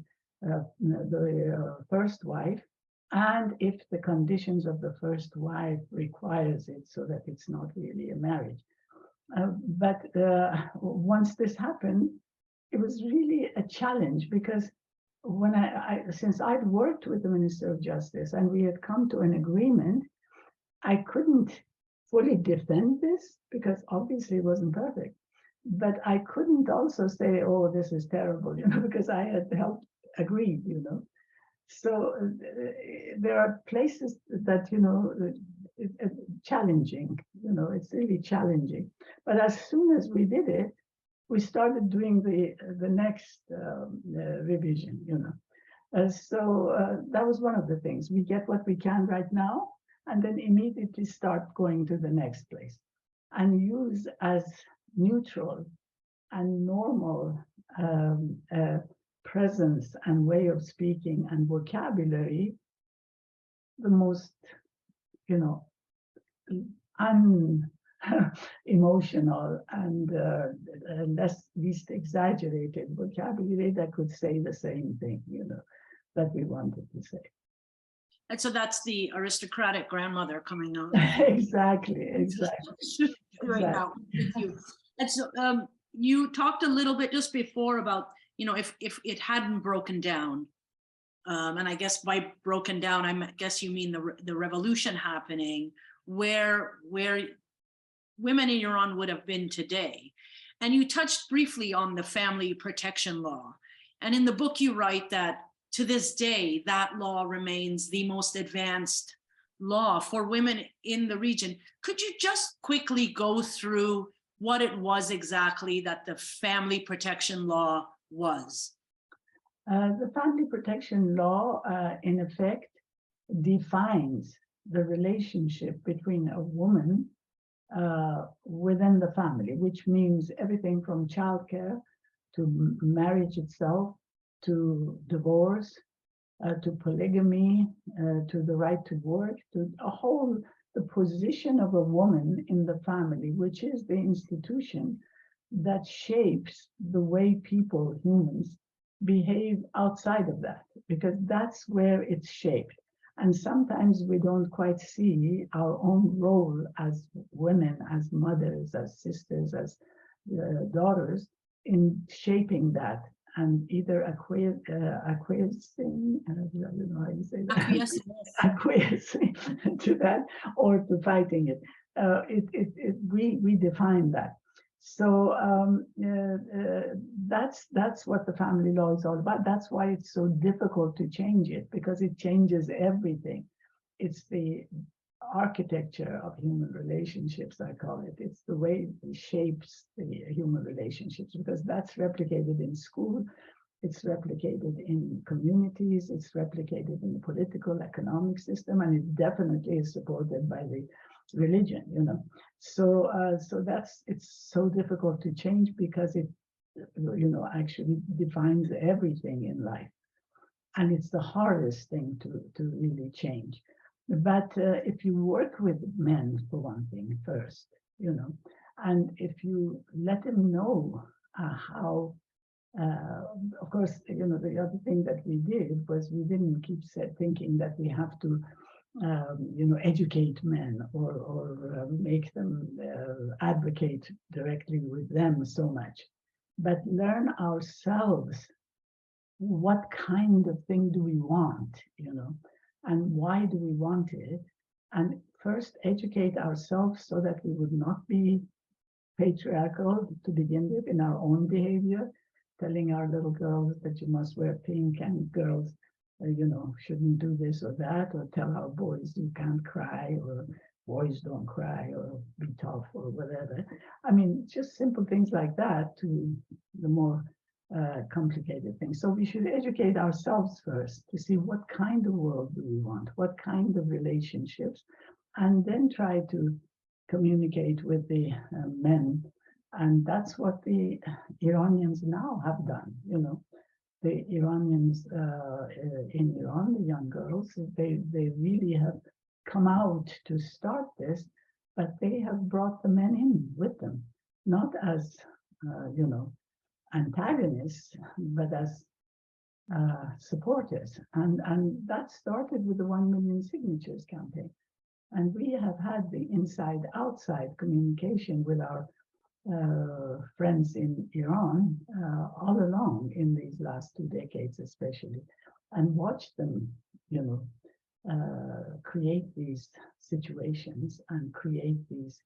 first wife, and if the conditions of the first wife requires it, so that it's not really a marriage. But once this happened, it was really a challenge, because when since I'd worked with the Minister of Justice and we had come to an agreement, I couldn't fully defend this, because obviously it wasn't perfect. But I couldn't also say, oh, this is terrible, because I had helped agree, So there are places that, challenging, it's really challenging. But as soon as we did it, we started doing the next revision, So that was one of the things. We get what we can right now, and then immediately start going to the next place, and use as neutral and normal presence and way of speaking and vocabulary, the most, unemotional and least exaggerated vocabulary that could say the same thing, that we wanted to say. And so that's the aristocratic grandmother coming out. Exactly. Right now, with you. And so you talked a little bit just before about, if it hadn't broken down, and I guess by broken down, I guess you mean the revolution happening, where women in Iran would have been today. And you touched briefly on the family protection law. And in the book, you write that to this day, that law remains the most advanced law for women in the region. Could you just quickly go through what it was exactly that the family protection law was? The family protection law, in effect, defines the relationship between a woman within the family, which means everything from childcare to marriage itself, to divorce, to polygamy, to the right to work, to the position of a woman in the family, which is the institution that shapes the way people, humans, behave outside of that, because that's where it's shaped. And sometimes we don't quite see our own role as women, as mothers, as sisters, as daughters in shaping that, and either acquiescing, I don't know how you say that, acquiescing to that, or to fighting it. We define that. So that's what the family law is all about. That's why it's so difficult to change it, because it changes everything. It's the architecture of human relationships, I call it. It's the way it shapes the human relationships, because that's replicated in school, it's replicated in communities, it's replicated in the political, economic system, and it definitely is supported by the religion, you know. So it's so difficult to change, because it, you know, actually defines everything in life. And it's the hardest thing to really change. But if you work with men, for one thing, first, you know, and if you let them know how, of course, you know, the other thing that we did was we didn't keep thinking that we have to, you know, educate men or make them advocate directly with them so much, but learn ourselves what kind of thing do we want, you know, and why do we want it? And first educate ourselves so that we would not be patriarchal to begin with in our own behavior, telling our little girls that you must wear pink and girls, you know, shouldn't do this or that, or tell our boys you can't cry, or boys don't cry, or be tough, or whatever. I mean, just simple things like that to the more complicated things. So we should educate ourselves first to see what kind of world do we want, what kind of relationships, and then try to communicate with the men. And that's what the Iranians now have done, you know. The Iranians in Iran, the young girls, they really have come out to start this, but they have brought the men in with them, not as, you know, antagonists, but as supporters. And that started with the 1 million signatures campaign. And we have had the inside-outside communication with our friends in Iran all along in these last 2 decades, especially, and watched them, you know, create these situations and create these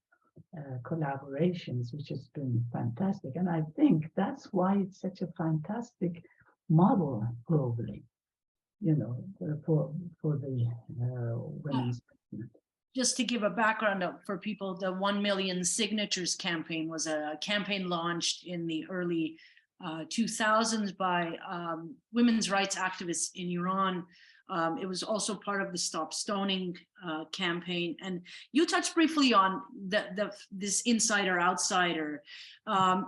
collaborations, which has been fantastic. And I think that's why it's such a fantastic model globally, you know, for the women's movement. Just to give a background for people, the 1 million signatures campaign was a campaign launched in the early 2000s by women's rights activists in Iran. It was also part of the Stop Stoning campaign. And you touched briefly on this insider outsider.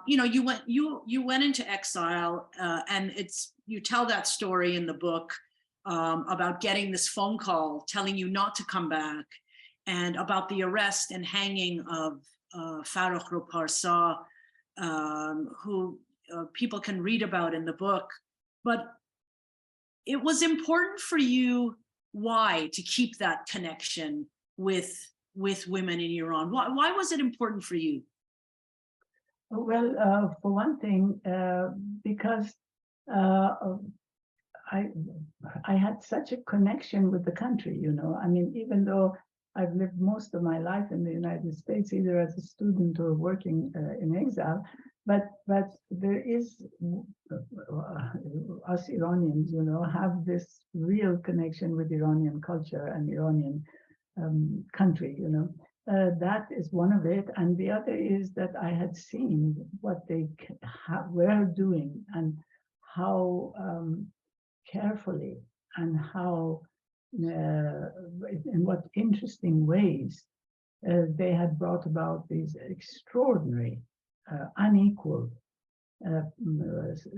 You know, you went into exile, and you tell that story in the book about getting this phone call telling you not to come back, and about the arrest and hanging of Farrokh Parsa, who people can read about in the book. But it was important for you, why, to keep that connection with women in Iran? Why was it important for you? Well, for one thing, because I had such a connection with the country, you know. I mean, even though I've lived most of my life in the United States, either as a student or working in exile, but there is, us Iranians, you know, have this real connection with Iranian culture and Iranian country, you know. That is one of it. And the other is that I had seen what they were doing and how carefully and how in what interesting ways they had brought about these extraordinary, unequal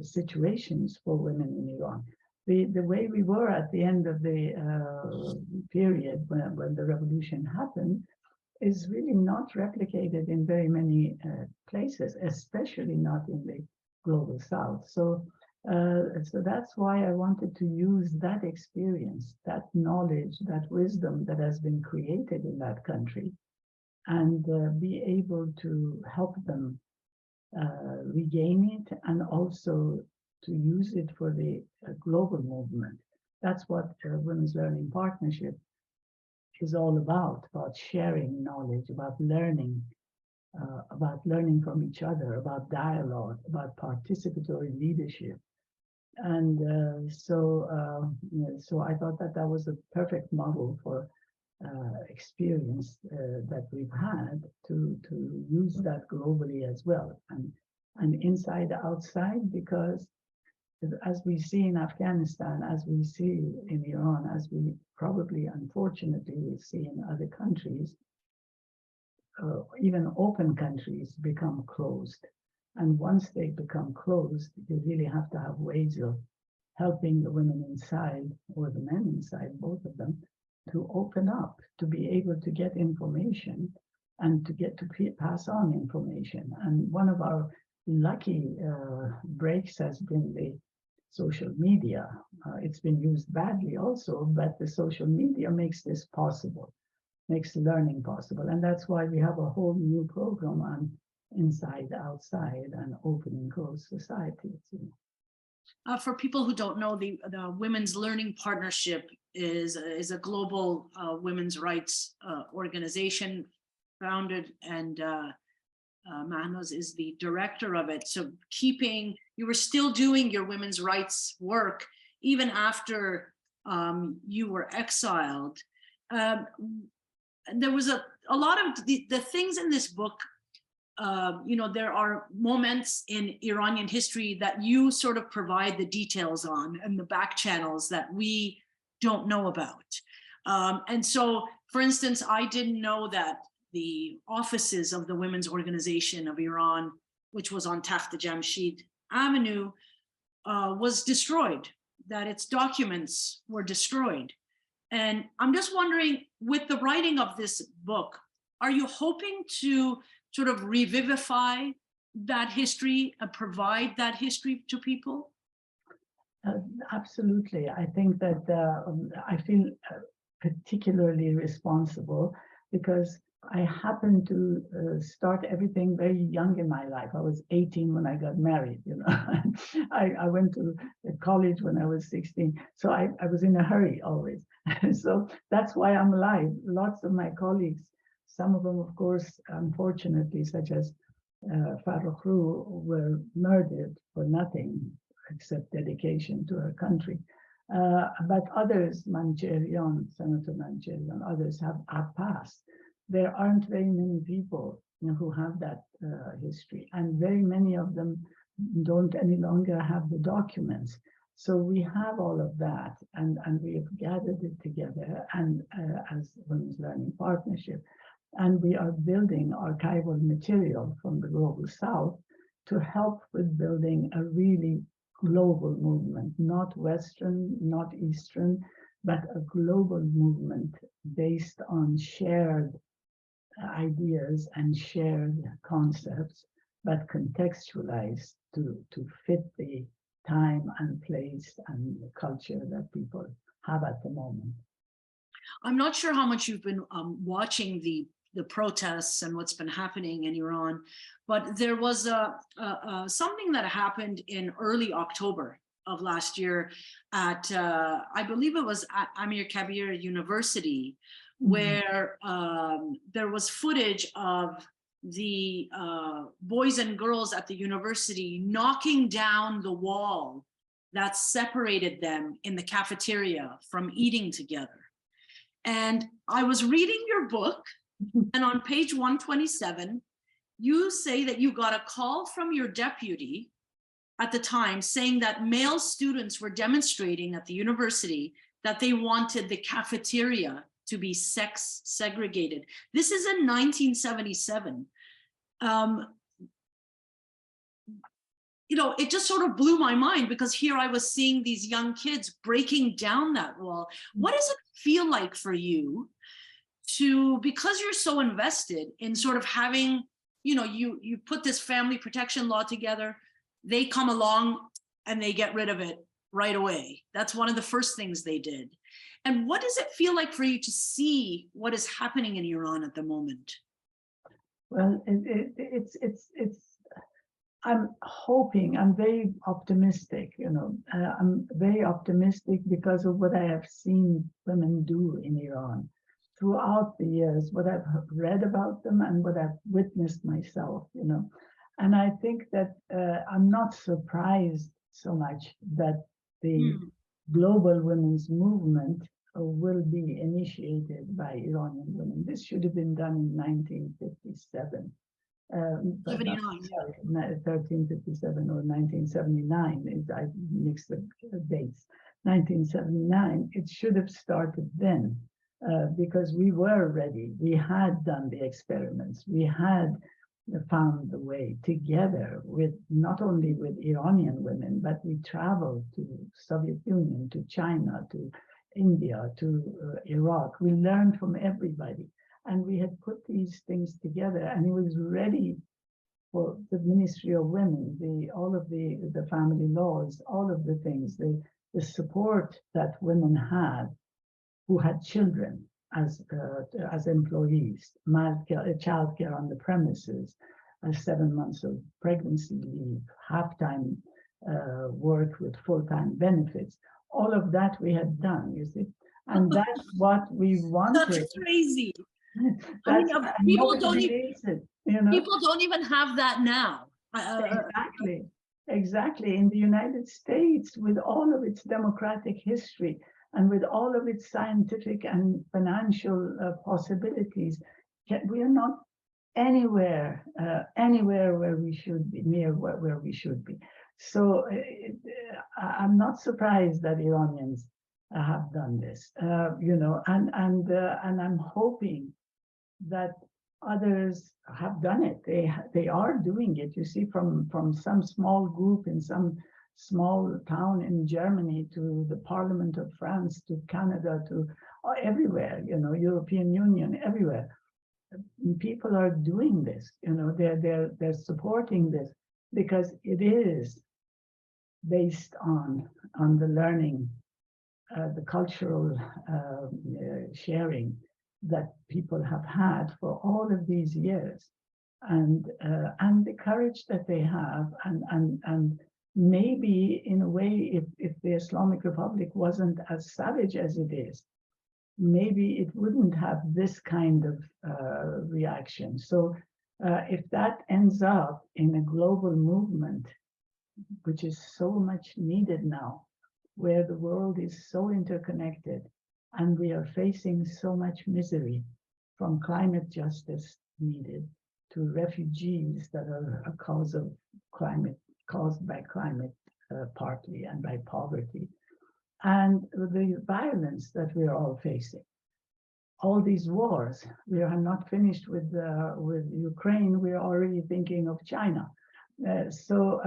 situations for women in Iran. The way we were at the end of the period when the revolution happened is really not replicated in very many places, especially not in the global South. So that's why I wanted to use that experience, that knowledge, that wisdom that has been created in that country, and be able to help them regain it, and also to use it for the global movement. That's what Women's Learning Partnership is all about sharing knowledge, about learning about learning from each other, about dialogue, about participatory leadership. And so I thought that that was a perfect model for experience that we've had to use that globally as well, and inside outside, because as we see in Afghanistan, as we see in Iran, as we probably unfortunately will see in other countries, even open countries become closed. And once they become closed, you really have to have ways of helping the women inside, or the men inside, both of them, to open up, to be able to get information and to get to pass on information. And one of our lucky breaks has been the social media. It's been used badly also, but the social media makes this possible, makes learning possible. And that's why we have a whole new program on inside, outside, and open and closed societies. For people who don't know, the Women's Learning Partnership is a global women's rights organization founded, and Mahnaz is the director of it. So you were still doing your women's rights work even after you were exiled. There was a lot of the things in this book. There are moments in Iranian history that you sort of provide the details on, and the back channels that we don't know about. And so, for instance, I didn't know that the offices of the Women's Organization of Iran, which was on Takht Jamshid Avenue, was destroyed, that its documents were destroyed. And I'm just wondering, with the writing of this book, are you hoping to sort of revivify that history and provide that history to people? Absolutely. I think that I feel particularly responsible because I happened to start everything very young in my life. I was 18 when I got married, I went to college when I was 16. So I was in a hurry always. So that's why I'm alive. Lots of my colleagues, some of them, of course, unfortunately, such as Farrokhru, were murdered for nothing except dedication to her country. But others, Mancherian, Senator Mancherian, others have passed. There aren't very many people who have that history, and very many of them don't any longer have the documents. So we have all of that, and we have gathered it together and as Women's Learning Partnership. And we are building archival material from the Global South to help with building a really global movement, not Western, not Eastern, but a global movement based on shared ideas and shared concepts, but contextualized to fit the time and place and the culture that people have at the moment. I'm not sure how much you've been watching the protests and what's been happening in Iran, but there was something that happened in early October of last year at, I believe it was at Amir Kabir University, where there was footage of the boys and girls at the university knocking down the wall that separated them in the cafeteria from eating together. And I was reading your book, and on page 127, you say that you got a call from your deputy at the time saying that male students were demonstrating at the university that they wanted the cafeteria to be sex segregated. This is in 1977. It just sort of blew my mind, because here I was seeing these young kids breaking down that wall. What does it feel like for you because you're so invested in sort of having, you put this family protection law together, they come along and they get rid of it right away. That's one of the first things they did. And what does it feel like for you to see what is happening in Iran at the moment? Well, I'm hoping, I'm very optimistic, I'm very optimistic because of what I have seen women do in Iran. throughout the years, what I've read about them and what I've witnessed myself, And I think that I'm not surprised so much that the global women's movement will be initiated by Iranian women. This should have been done in 1957. But not, 1357 or 1979, I mixed the dates. 1979, it should have started then because we were ready. We had done the experiments. We had found the way together with not only with Iranian women, but we traveled to Soviet Union, to China, to India, to Iraq. We learned from everybody. And we had put these things together, and it was ready for the Ministry of Women, all of the family laws, all of the things, the support that women had who had children as employees, childcare on the premises, 7 months of pregnancy leave, half-time work with full-time benefits. All of that we had done, you see, and that's what we wanted. That's crazy. That's, people don't even, it, people don't even have that now. Exactly. In the United States, with all of its democratic history and with all of its scientific and financial possibilities, we are not anywhere where we should be, near where we should be. So I'm not surprised that Iranians have done this, and I'm hoping that others have done it. They are doing it. You see, from some small group in some small town in Germany to the Parliament of France to Canada to everywhere. European Union, everywhere. People are doing this. They're supporting this because it is based on the learning, the cultural sharing that people have had for all of these years, and the courage that they have, and maybe in a way, if the Islamic Republic wasn't as savage as it is, maybe it wouldn't have this kind of reaction. So if that ends up in a global movement, which is so much needed now, where the world is so interconnected, and we are facing so much misery, from climate justice needed to refugees that are a cause of climate, caused by climate partly, and by poverty, and the violence that we are all facing. All these wars, we are not finished with Ukraine, we are already thinking of China. So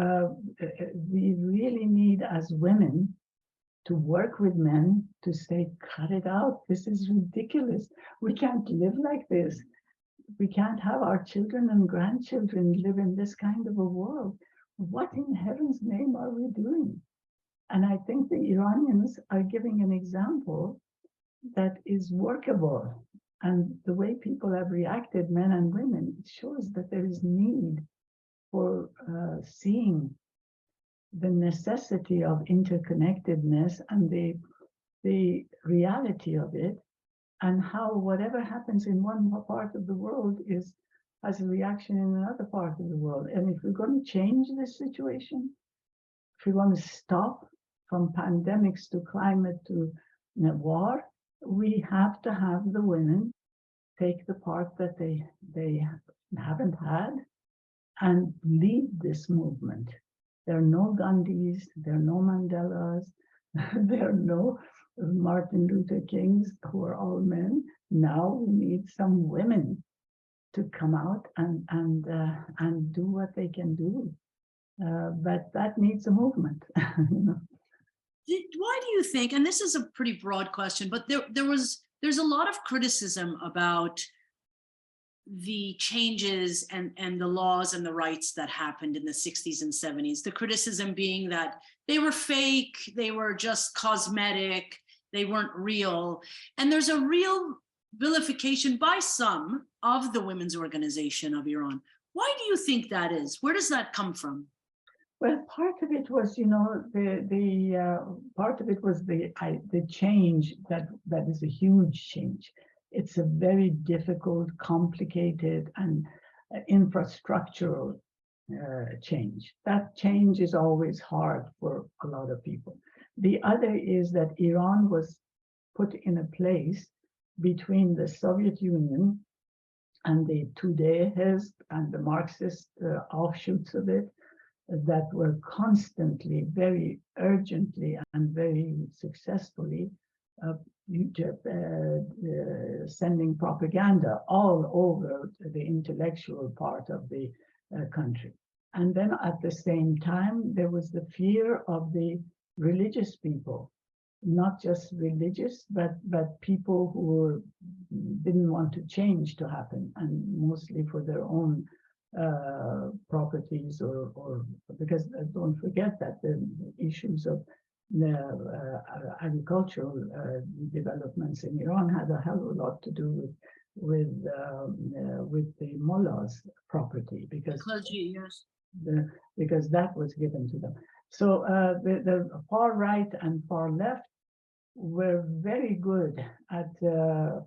we really need, as women, to work with men to say, cut it out. This is ridiculous. We can't live like this. We can't have our children and grandchildren live in this kind of a world. What in heaven's name are we doing? And I think the Iranians are giving an example that is workable. And the way people have reacted, men and women, it shows that there is need for seeing the necessity of interconnectedness and the reality of it, and how whatever happens in one part of the world has a reaction in another part of the world. And if we're going to change this situation, if we want to stop from pandemics to climate to war, we have to have the women take the part that they haven't had and lead this movement. There are no Gandhis, there are no Mandelas, there are no Martin Luther Kings, who are all men. Now we need some women to come out and do what they can do. But that needs a movement. Why do you think, and this is a pretty broad question, but there's a lot of criticism about the changes and the laws and the rights that happened in the 60s and 70s. The criticism being that they were fake, they were just cosmetic, they weren't real. And there's a real vilification by some of the women's organization of Iran. Why do you think that is? Where does that come from? Well, part of it was, part of it was the change that is a huge change. it's a very difficult, complicated, and infrastructural change. That change is always hard for a lot of people. The other is that Iran was put in a place between the Soviet Union and the Tudeh Hizb and the Marxist offshoots of it that were constantly, very urgently, and very successfully sending propaganda all over the intellectual part of the country. And then at the same time, there was the fear of the religious people, not just religious, but people who didn't want to change to happen, and mostly for their own properties, or because don't forget that the issues of agricultural developments in Iran had a hell of a lot to do with the mullahs' property, because Clergy, yes. because that was given to them. So the far right and far left were very good at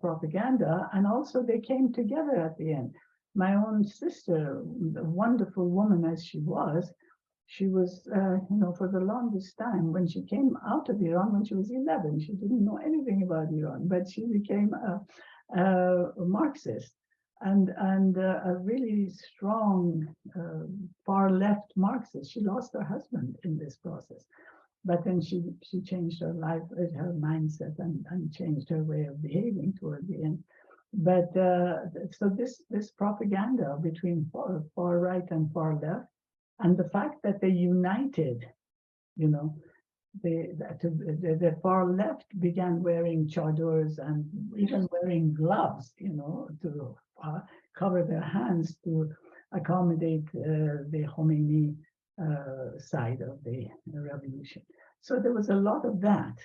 propaganda, and also they came together at the end. My own sister, a wonderful woman as she was, for the longest time, when she came out of Iran, when she was 11, she didn't know anything about Iran, but she became a Marxist and a really strong far left Marxist. She lost her husband in this process, but then she changed her life, her mindset, and changed her way of behaving toward the end. But so this propaganda between far right and far left, and the fact that they united, the far left began wearing chadors and even wearing gloves, to cover their hands to accommodate the Khomeini side of the revolution. So there was a lot of that,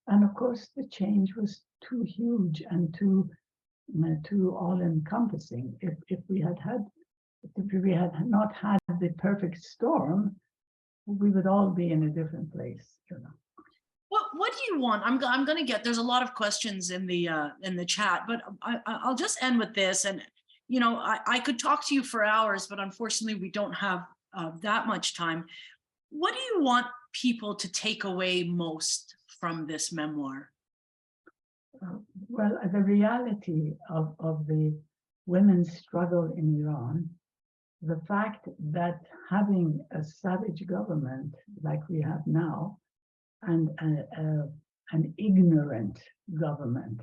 and of course the change was too huge and too all-encompassing. If we had not had the perfect storm, we would all be in a different place. What do you want? I'm going to get. There's a lot of questions in the chat, but I'll just end with this. And I could talk to you for hours, but unfortunately we don't have that much time. What do you want people to take away most from this memoir? Well, the reality of the women's struggle in Iran, the fact that having a savage government like we have now, and an ignorant government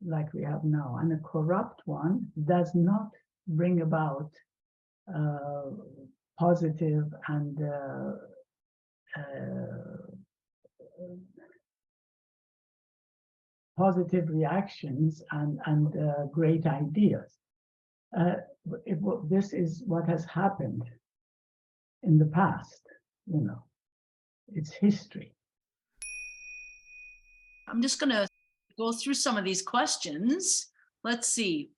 like we have now, and a corrupt one, does not bring about positive and positive reactions and great ideas. This is what has happened in the past, it's history. I'm just going to go through some of these questions. Let's see.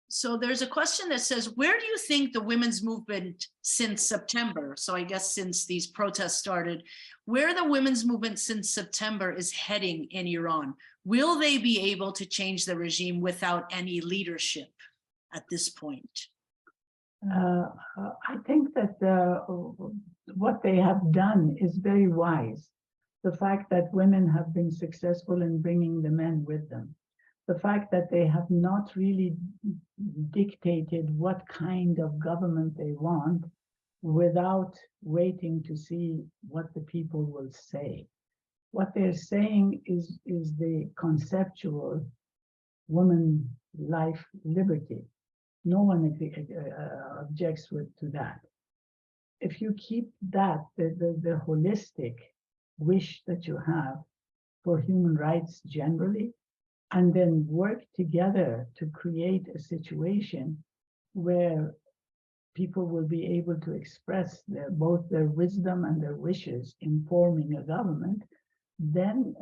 So there's a question that says, where do you think the women's movement since September, so I guess since these protests started, where the women's movement since September is heading in Iran? Will they be able to change the regime without any leadership at this point? I think that what they have done is very wise. The fact that women have been successful in bringing the men with them. The fact that they have not really dictated what kind of government they want without waiting to see what the people will say. What they're saying is the conceptual woman life liberty. No one objects to that. If you keep that, the holistic wish that you have for human rights generally, and then work together to create a situation where people will be able to express both their wisdom and their wishes in forming a government, then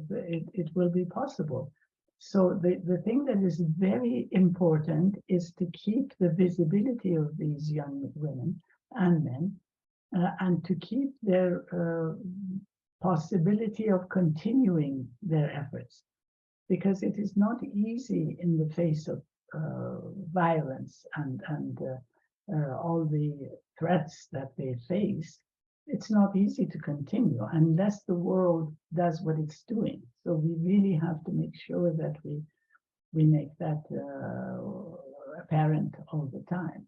it will be possible. So the thing that is very important is to keep the visibility of these young women and men, and to keep their possibility of continuing their efforts, because it is not easy in the face of violence and all the threats that they face. It's not easy to continue unless the world does what it's doing. So we really have to make sure that we make that apparent all the time.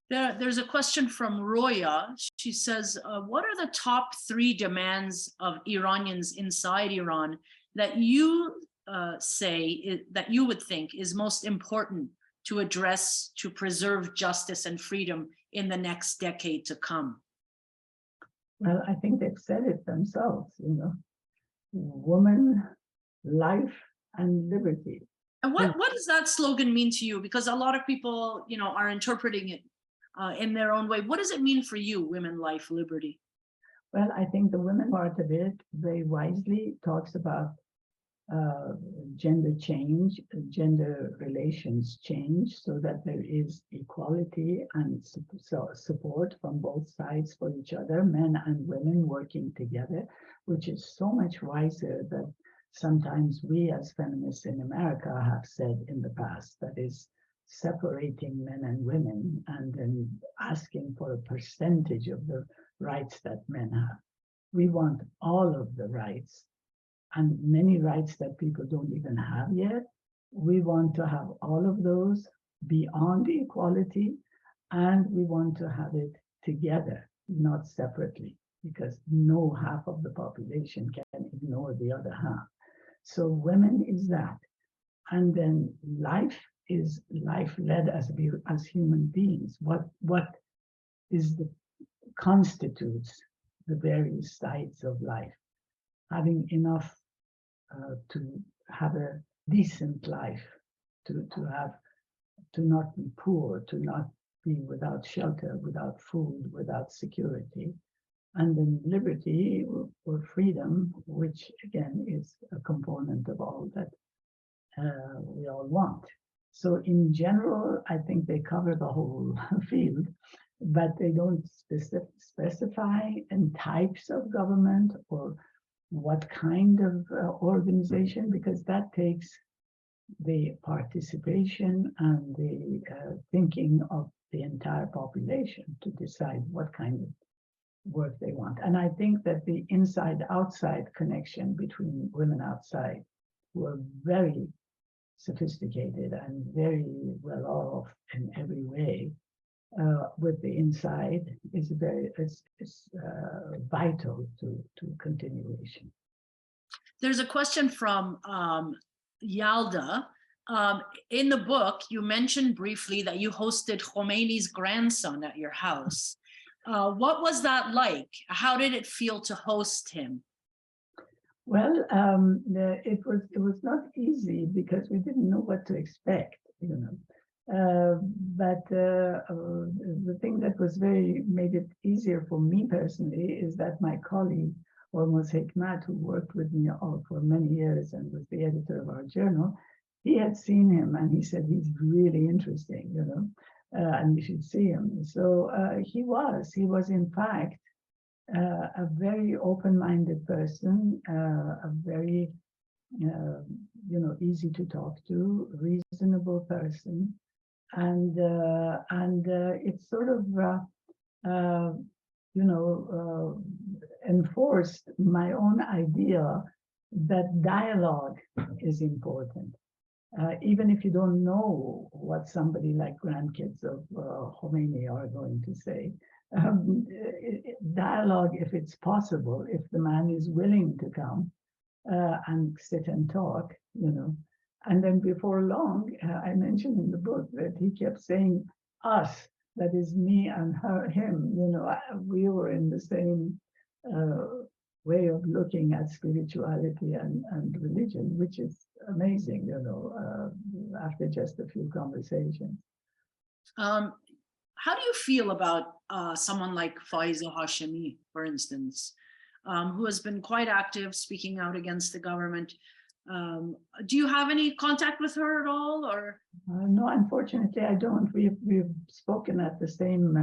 There's a question from Roya. She says, what are the top 3 demands of Iranians inside Iran that you that you would think is most important to address, to preserve justice and freedom in the next decade to come? Well, I think they've said it themselves, woman, life, and liberty. And what does that slogan mean to you? Because a lot of people, are interpreting it in their own way. What does it mean for you, women, life, liberty? Well, I think the women part of it very wisely talks about gender change, gender relations change, so that there is equality and support from both sides for each other, men and women working together, which is so much wiser than sometimes we as feminists in America have said in the past, that is separating men and women and then asking for a percentage of the rights that men have. We want all of the rights, and many rights that people don't even have yet. We want to have all of those beyond equality, and we want to have it together, not separately, because no half of the population can ignore the other half. So women is that. And then life is life led as human beings. What is the constitutes the various sides of life? Having enough to have a decent life, to not be poor, to not be without shelter, without food, without security, and then liberty or freedom, which again is a component of all that we all want. So in general, I think they cover the whole field, but they don't specify in types of government or what kind of organization, because that takes the participation and the thinking of the entire population to decide what kind of work they want. And I think that the inside-outside connection between women outside, who are very sophisticated and very well off in every way, with the inside is vital to continuation. There's a question from Yalda. In the book, you mentioned briefly that you hosted Khomeini's grandson at your house. What was that like? How did it feel to host him? Well, it was not easy because we didn't know what to expect, but the thing that made it easier for me personally is that my colleague, Mahnaz Hikmat, who worked with me for many years and was the editor of our journal, he had seen him and he said he's really interesting, and you should see him. So he was in fact a very open-minded person, a very easy to talk to, reasonable person, and it sort of enforced my own idea that dialogue is important. Even if you don't know what somebody like grandkids of Khomeini are going to say, dialogue, if it's possible, if the man is willing to come and sit and talk, And then before long, I mentioned in the book that he kept saying us, that is me and him, we were in the same way of looking at spirituality and religion, which is amazing, after just a few conversations. How do you feel about someone like Faiza Hashemi, for instance, who has been quite active speaking out against the government? Do you have any contact with her at all, or? No, unfortunately, I don't. We've spoken at the same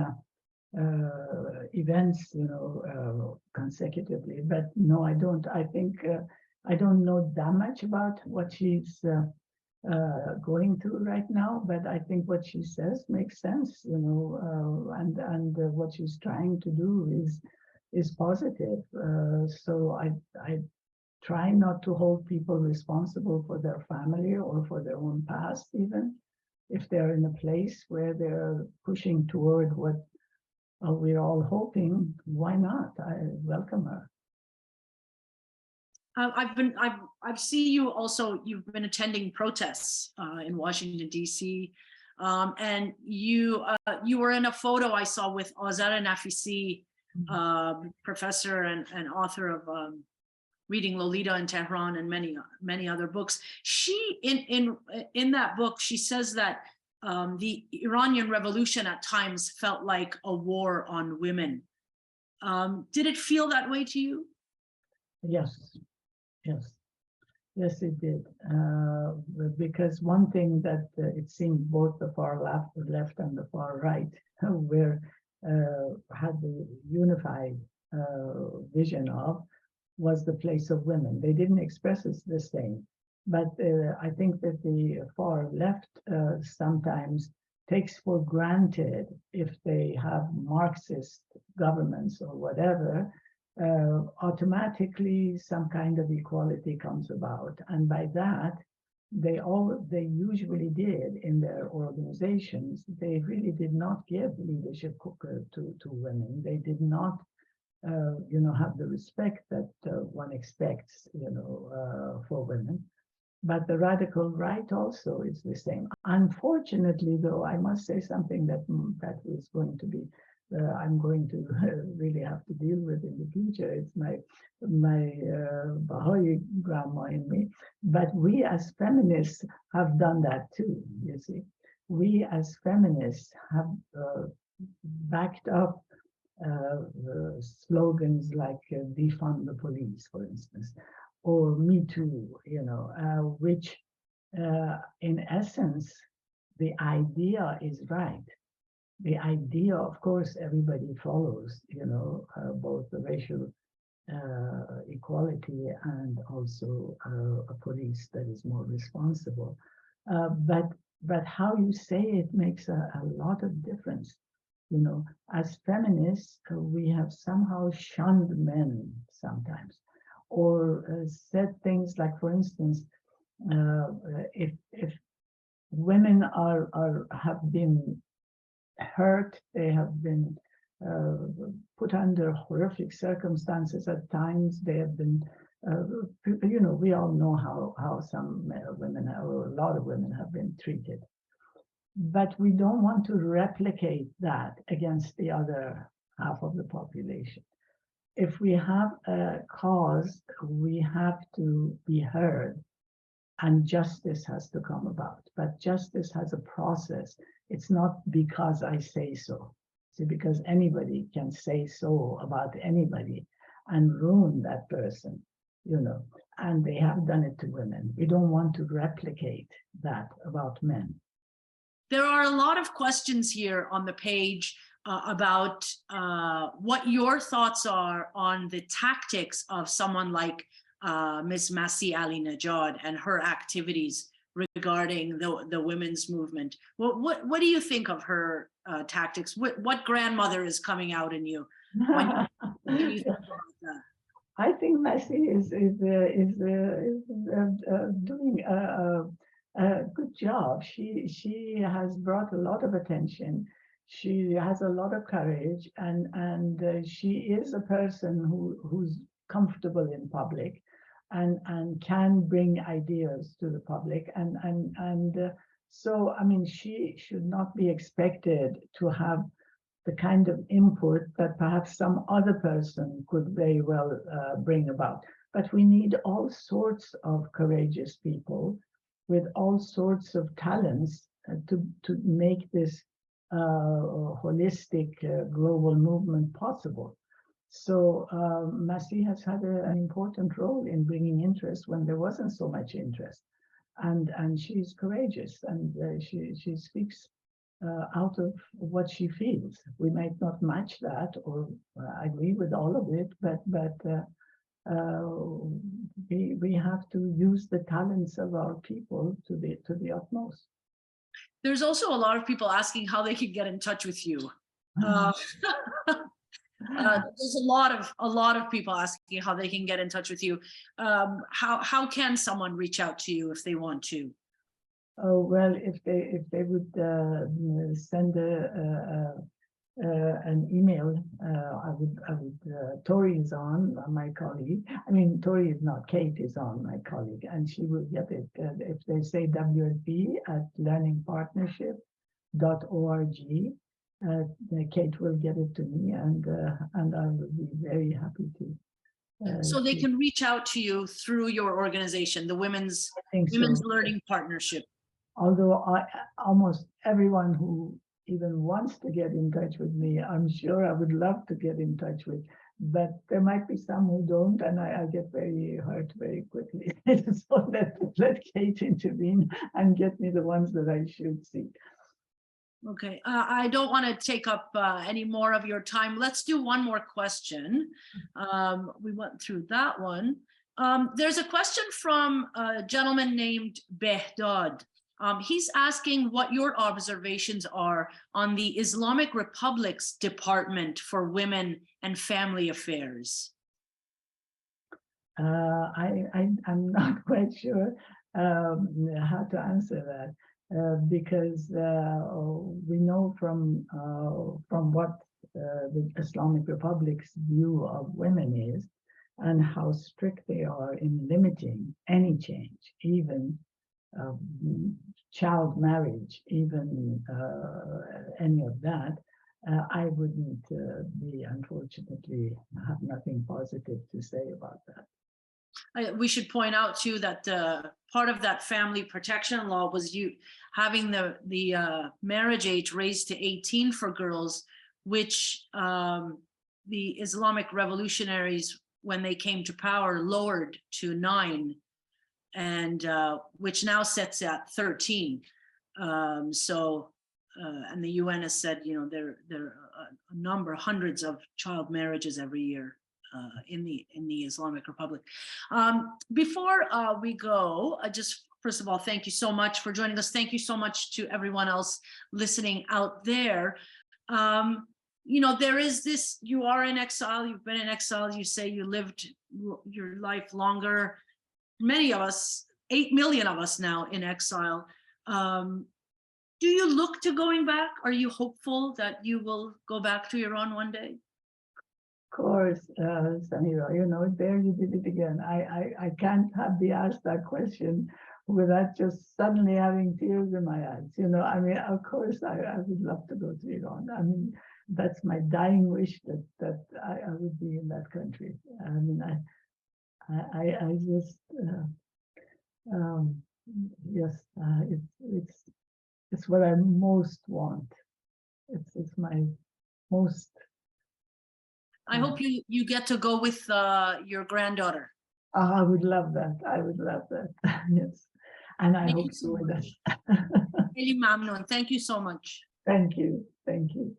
events, consecutively. But no, I don't. I think I don't know that much about what she's going through right now, but I think what she says makes sense, and what she's trying to do is positive. So I try not to hold people responsible for their family or for their own past, even if they're in a place where they're pushing toward what we're all hoping. Why not? I welcome her. I've seen you also. You've been attending protests in Washington D.C. And you were in a photo I saw with Azara Nafisi, professor and author of Reading Lolita in Tehran and many other books. She in that book she says that the Iranian Revolution at times felt like a war on women. Did it feel that way to you? Yes. Yes, it did. Because one thing that it seemed both the far left and the far right had the unified vision of was the place of women. They didn't express it the same, but I think that the far left sometimes takes for granted, if they have Marxist governments or whatever, automatically some kind of equality comes about. And by that, they usually did in their organizations, they really did not give leadership to women. They did not have the respect that one expects, for women. But the radical right also is the same. Unfortunately, though, I must say something that is going to be, I'm going to really have to deal with in the future. It's my Baha'i grandma in me. But we as feminists have done that too, you see. We as feminists have backed up slogans like defund the police, for instance, or Me Too, which in essence, the idea is right. The idea, of course, everybody follows, both the racial equality and also a police that is more responsible. But how you say it makes a lot of difference. As feminists, we have somehow shunned men sometimes, or said things like, for instance, if women have been hurt, they have been put under horrific circumstances at times. They have been, we all know how some women, or a lot of women, have been treated. But we don't want to replicate that against the other half of the population. If we have a cause, we have to be heard, and justice has to come about. But justice has a process. It's not because I say so. See, because anybody can say so about anybody and ruin that person, and they have done it to women. We don't want to replicate that about men. There are a lot of questions here on the page about what your thoughts are on the tactics of someone like Ms. Masih Ali-Najad and her activities regarding the women's movement. What do you think of her tactics? What grandmother is coming out in you? When you think about that? I think Masih is doing a good job. She has brought a lot of attention. She has a lot of courage, and she is a person who's comfortable in public, and can bring ideas to the public, and so I mean, she should not be expected to have the kind of input that perhaps some other person could very well bring about. But we need all sorts of courageous people with all sorts of talents to make this holistic global movement possible. So Masih has had an important role in bringing interest when there wasn't so much interest, and she's courageous, and she speaks out of what she feels. We might not match that or agree with all of it, but we have to use the talents of our people to the utmost. There's also a lot of people asking how they can get in touch with you. There's a lot of people asking how they can get in touch with you. How can someone reach out to you if they want to? Oh well, if they would send an email, I would. Tori is on, my colleague. I mean, Tori is not. Kate is on, my colleague, and she will get it. If they say wlp@learningpartnership.org, Kate will get it to me, and I will be very happy to. So they can reach out to you through your organization, the Women's Learning Partnership. Although almost everyone who even wants to get in touch with me, I'm sure I would love to get in touch with, but there might be some who don't, and I get very hurt very quickly. So let Kate intervene and get me the ones that I should see. Okay, I don't want to take up any more of your time. Let's do one more question. We went through that one. There's a question from a gentleman named Behdad. He's asking what your observations are on the Islamic Republic's Department for Women and Family Affairs. I'm not quite sure how to answer that. Because we know from what the Islamic Republic's view of women is, and how strict they are in limiting any change, even child marriage, even any of that. I wouldn't unfortunately, have nothing positive to say about that. We should point out too that part of that family protection law was having the marriage age raised to 18 for girls, which the Islamic revolutionaries, when they came to power, lowered to 9, and which now sets at 13. And the UN has said, there are hundreds of child marriages every year in the Islamic Republic. Before we go, just first of all, thank you so much for joining us. Thank you so much to everyone else listening out there. There is this, you are in exile, you've been in exile, you say you lived your life longer. Many of us, 8 million of us now in exile. Do you look to going back? Are you hopeful that you will go back to Iran one day? Of course, Samira, there you did it again. I can't be asked that question without just suddenly having tears in my eyes. Of course, I would love to go to Iran. That's my dying wish that I would be in that country. I just, yes, it's what I most want. It's my most. I hope you get to go with your granddaughter. I would love that. I would love that. Yes. And I hope so with us. Really, Mamnoon. Thank you so much. Thank you. Thank you.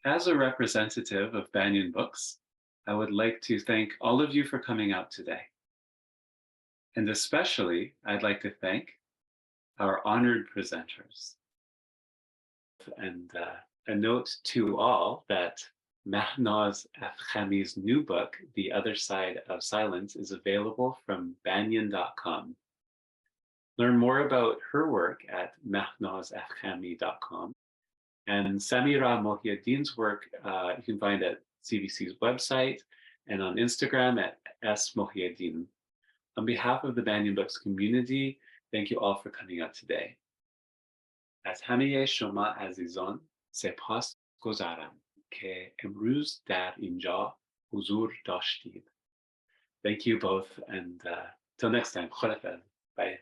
As a representative of Banyen Books, I would like to thank all of you for coming out today. And especially, I'd like to thank our honored presenters. And a note to all that Mahnaz Afkhami's new book, The Other Side of Silence, is available from Banyen.com. Learn more about her work at mahnazafkhami.com. And Samira Mohyeddin's work you can find at CBC's website and on Instagram at @smohyeddin. On behalf of the Banyen Books community, thank you all for coming out today. از همه شما عزیزان سپاس گذارم که امروز در اینجا حضور داشتید. Thank you both, and till next time. خداحافظ. Bye.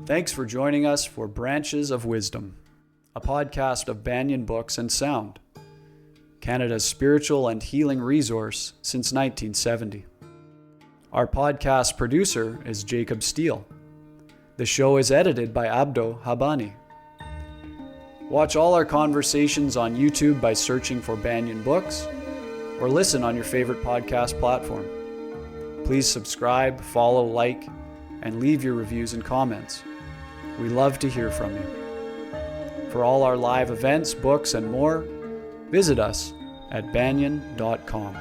Thanks for joining us for Branches of Wisdom, a podcast of Banyen Books and Sound. Canada's spiritual and healing resource since 1970. Our podcast producer is Jacob Steele. The show is edited by Abdo Habani. Watch all our conversations on YouTube by searching for Banyen Books, or listen on your favorite podcast platform. Please subscribe, follow, like, and leave your reviews and comments. We love to hear from you. For all our live events, books, and more, visit us at banyen.com.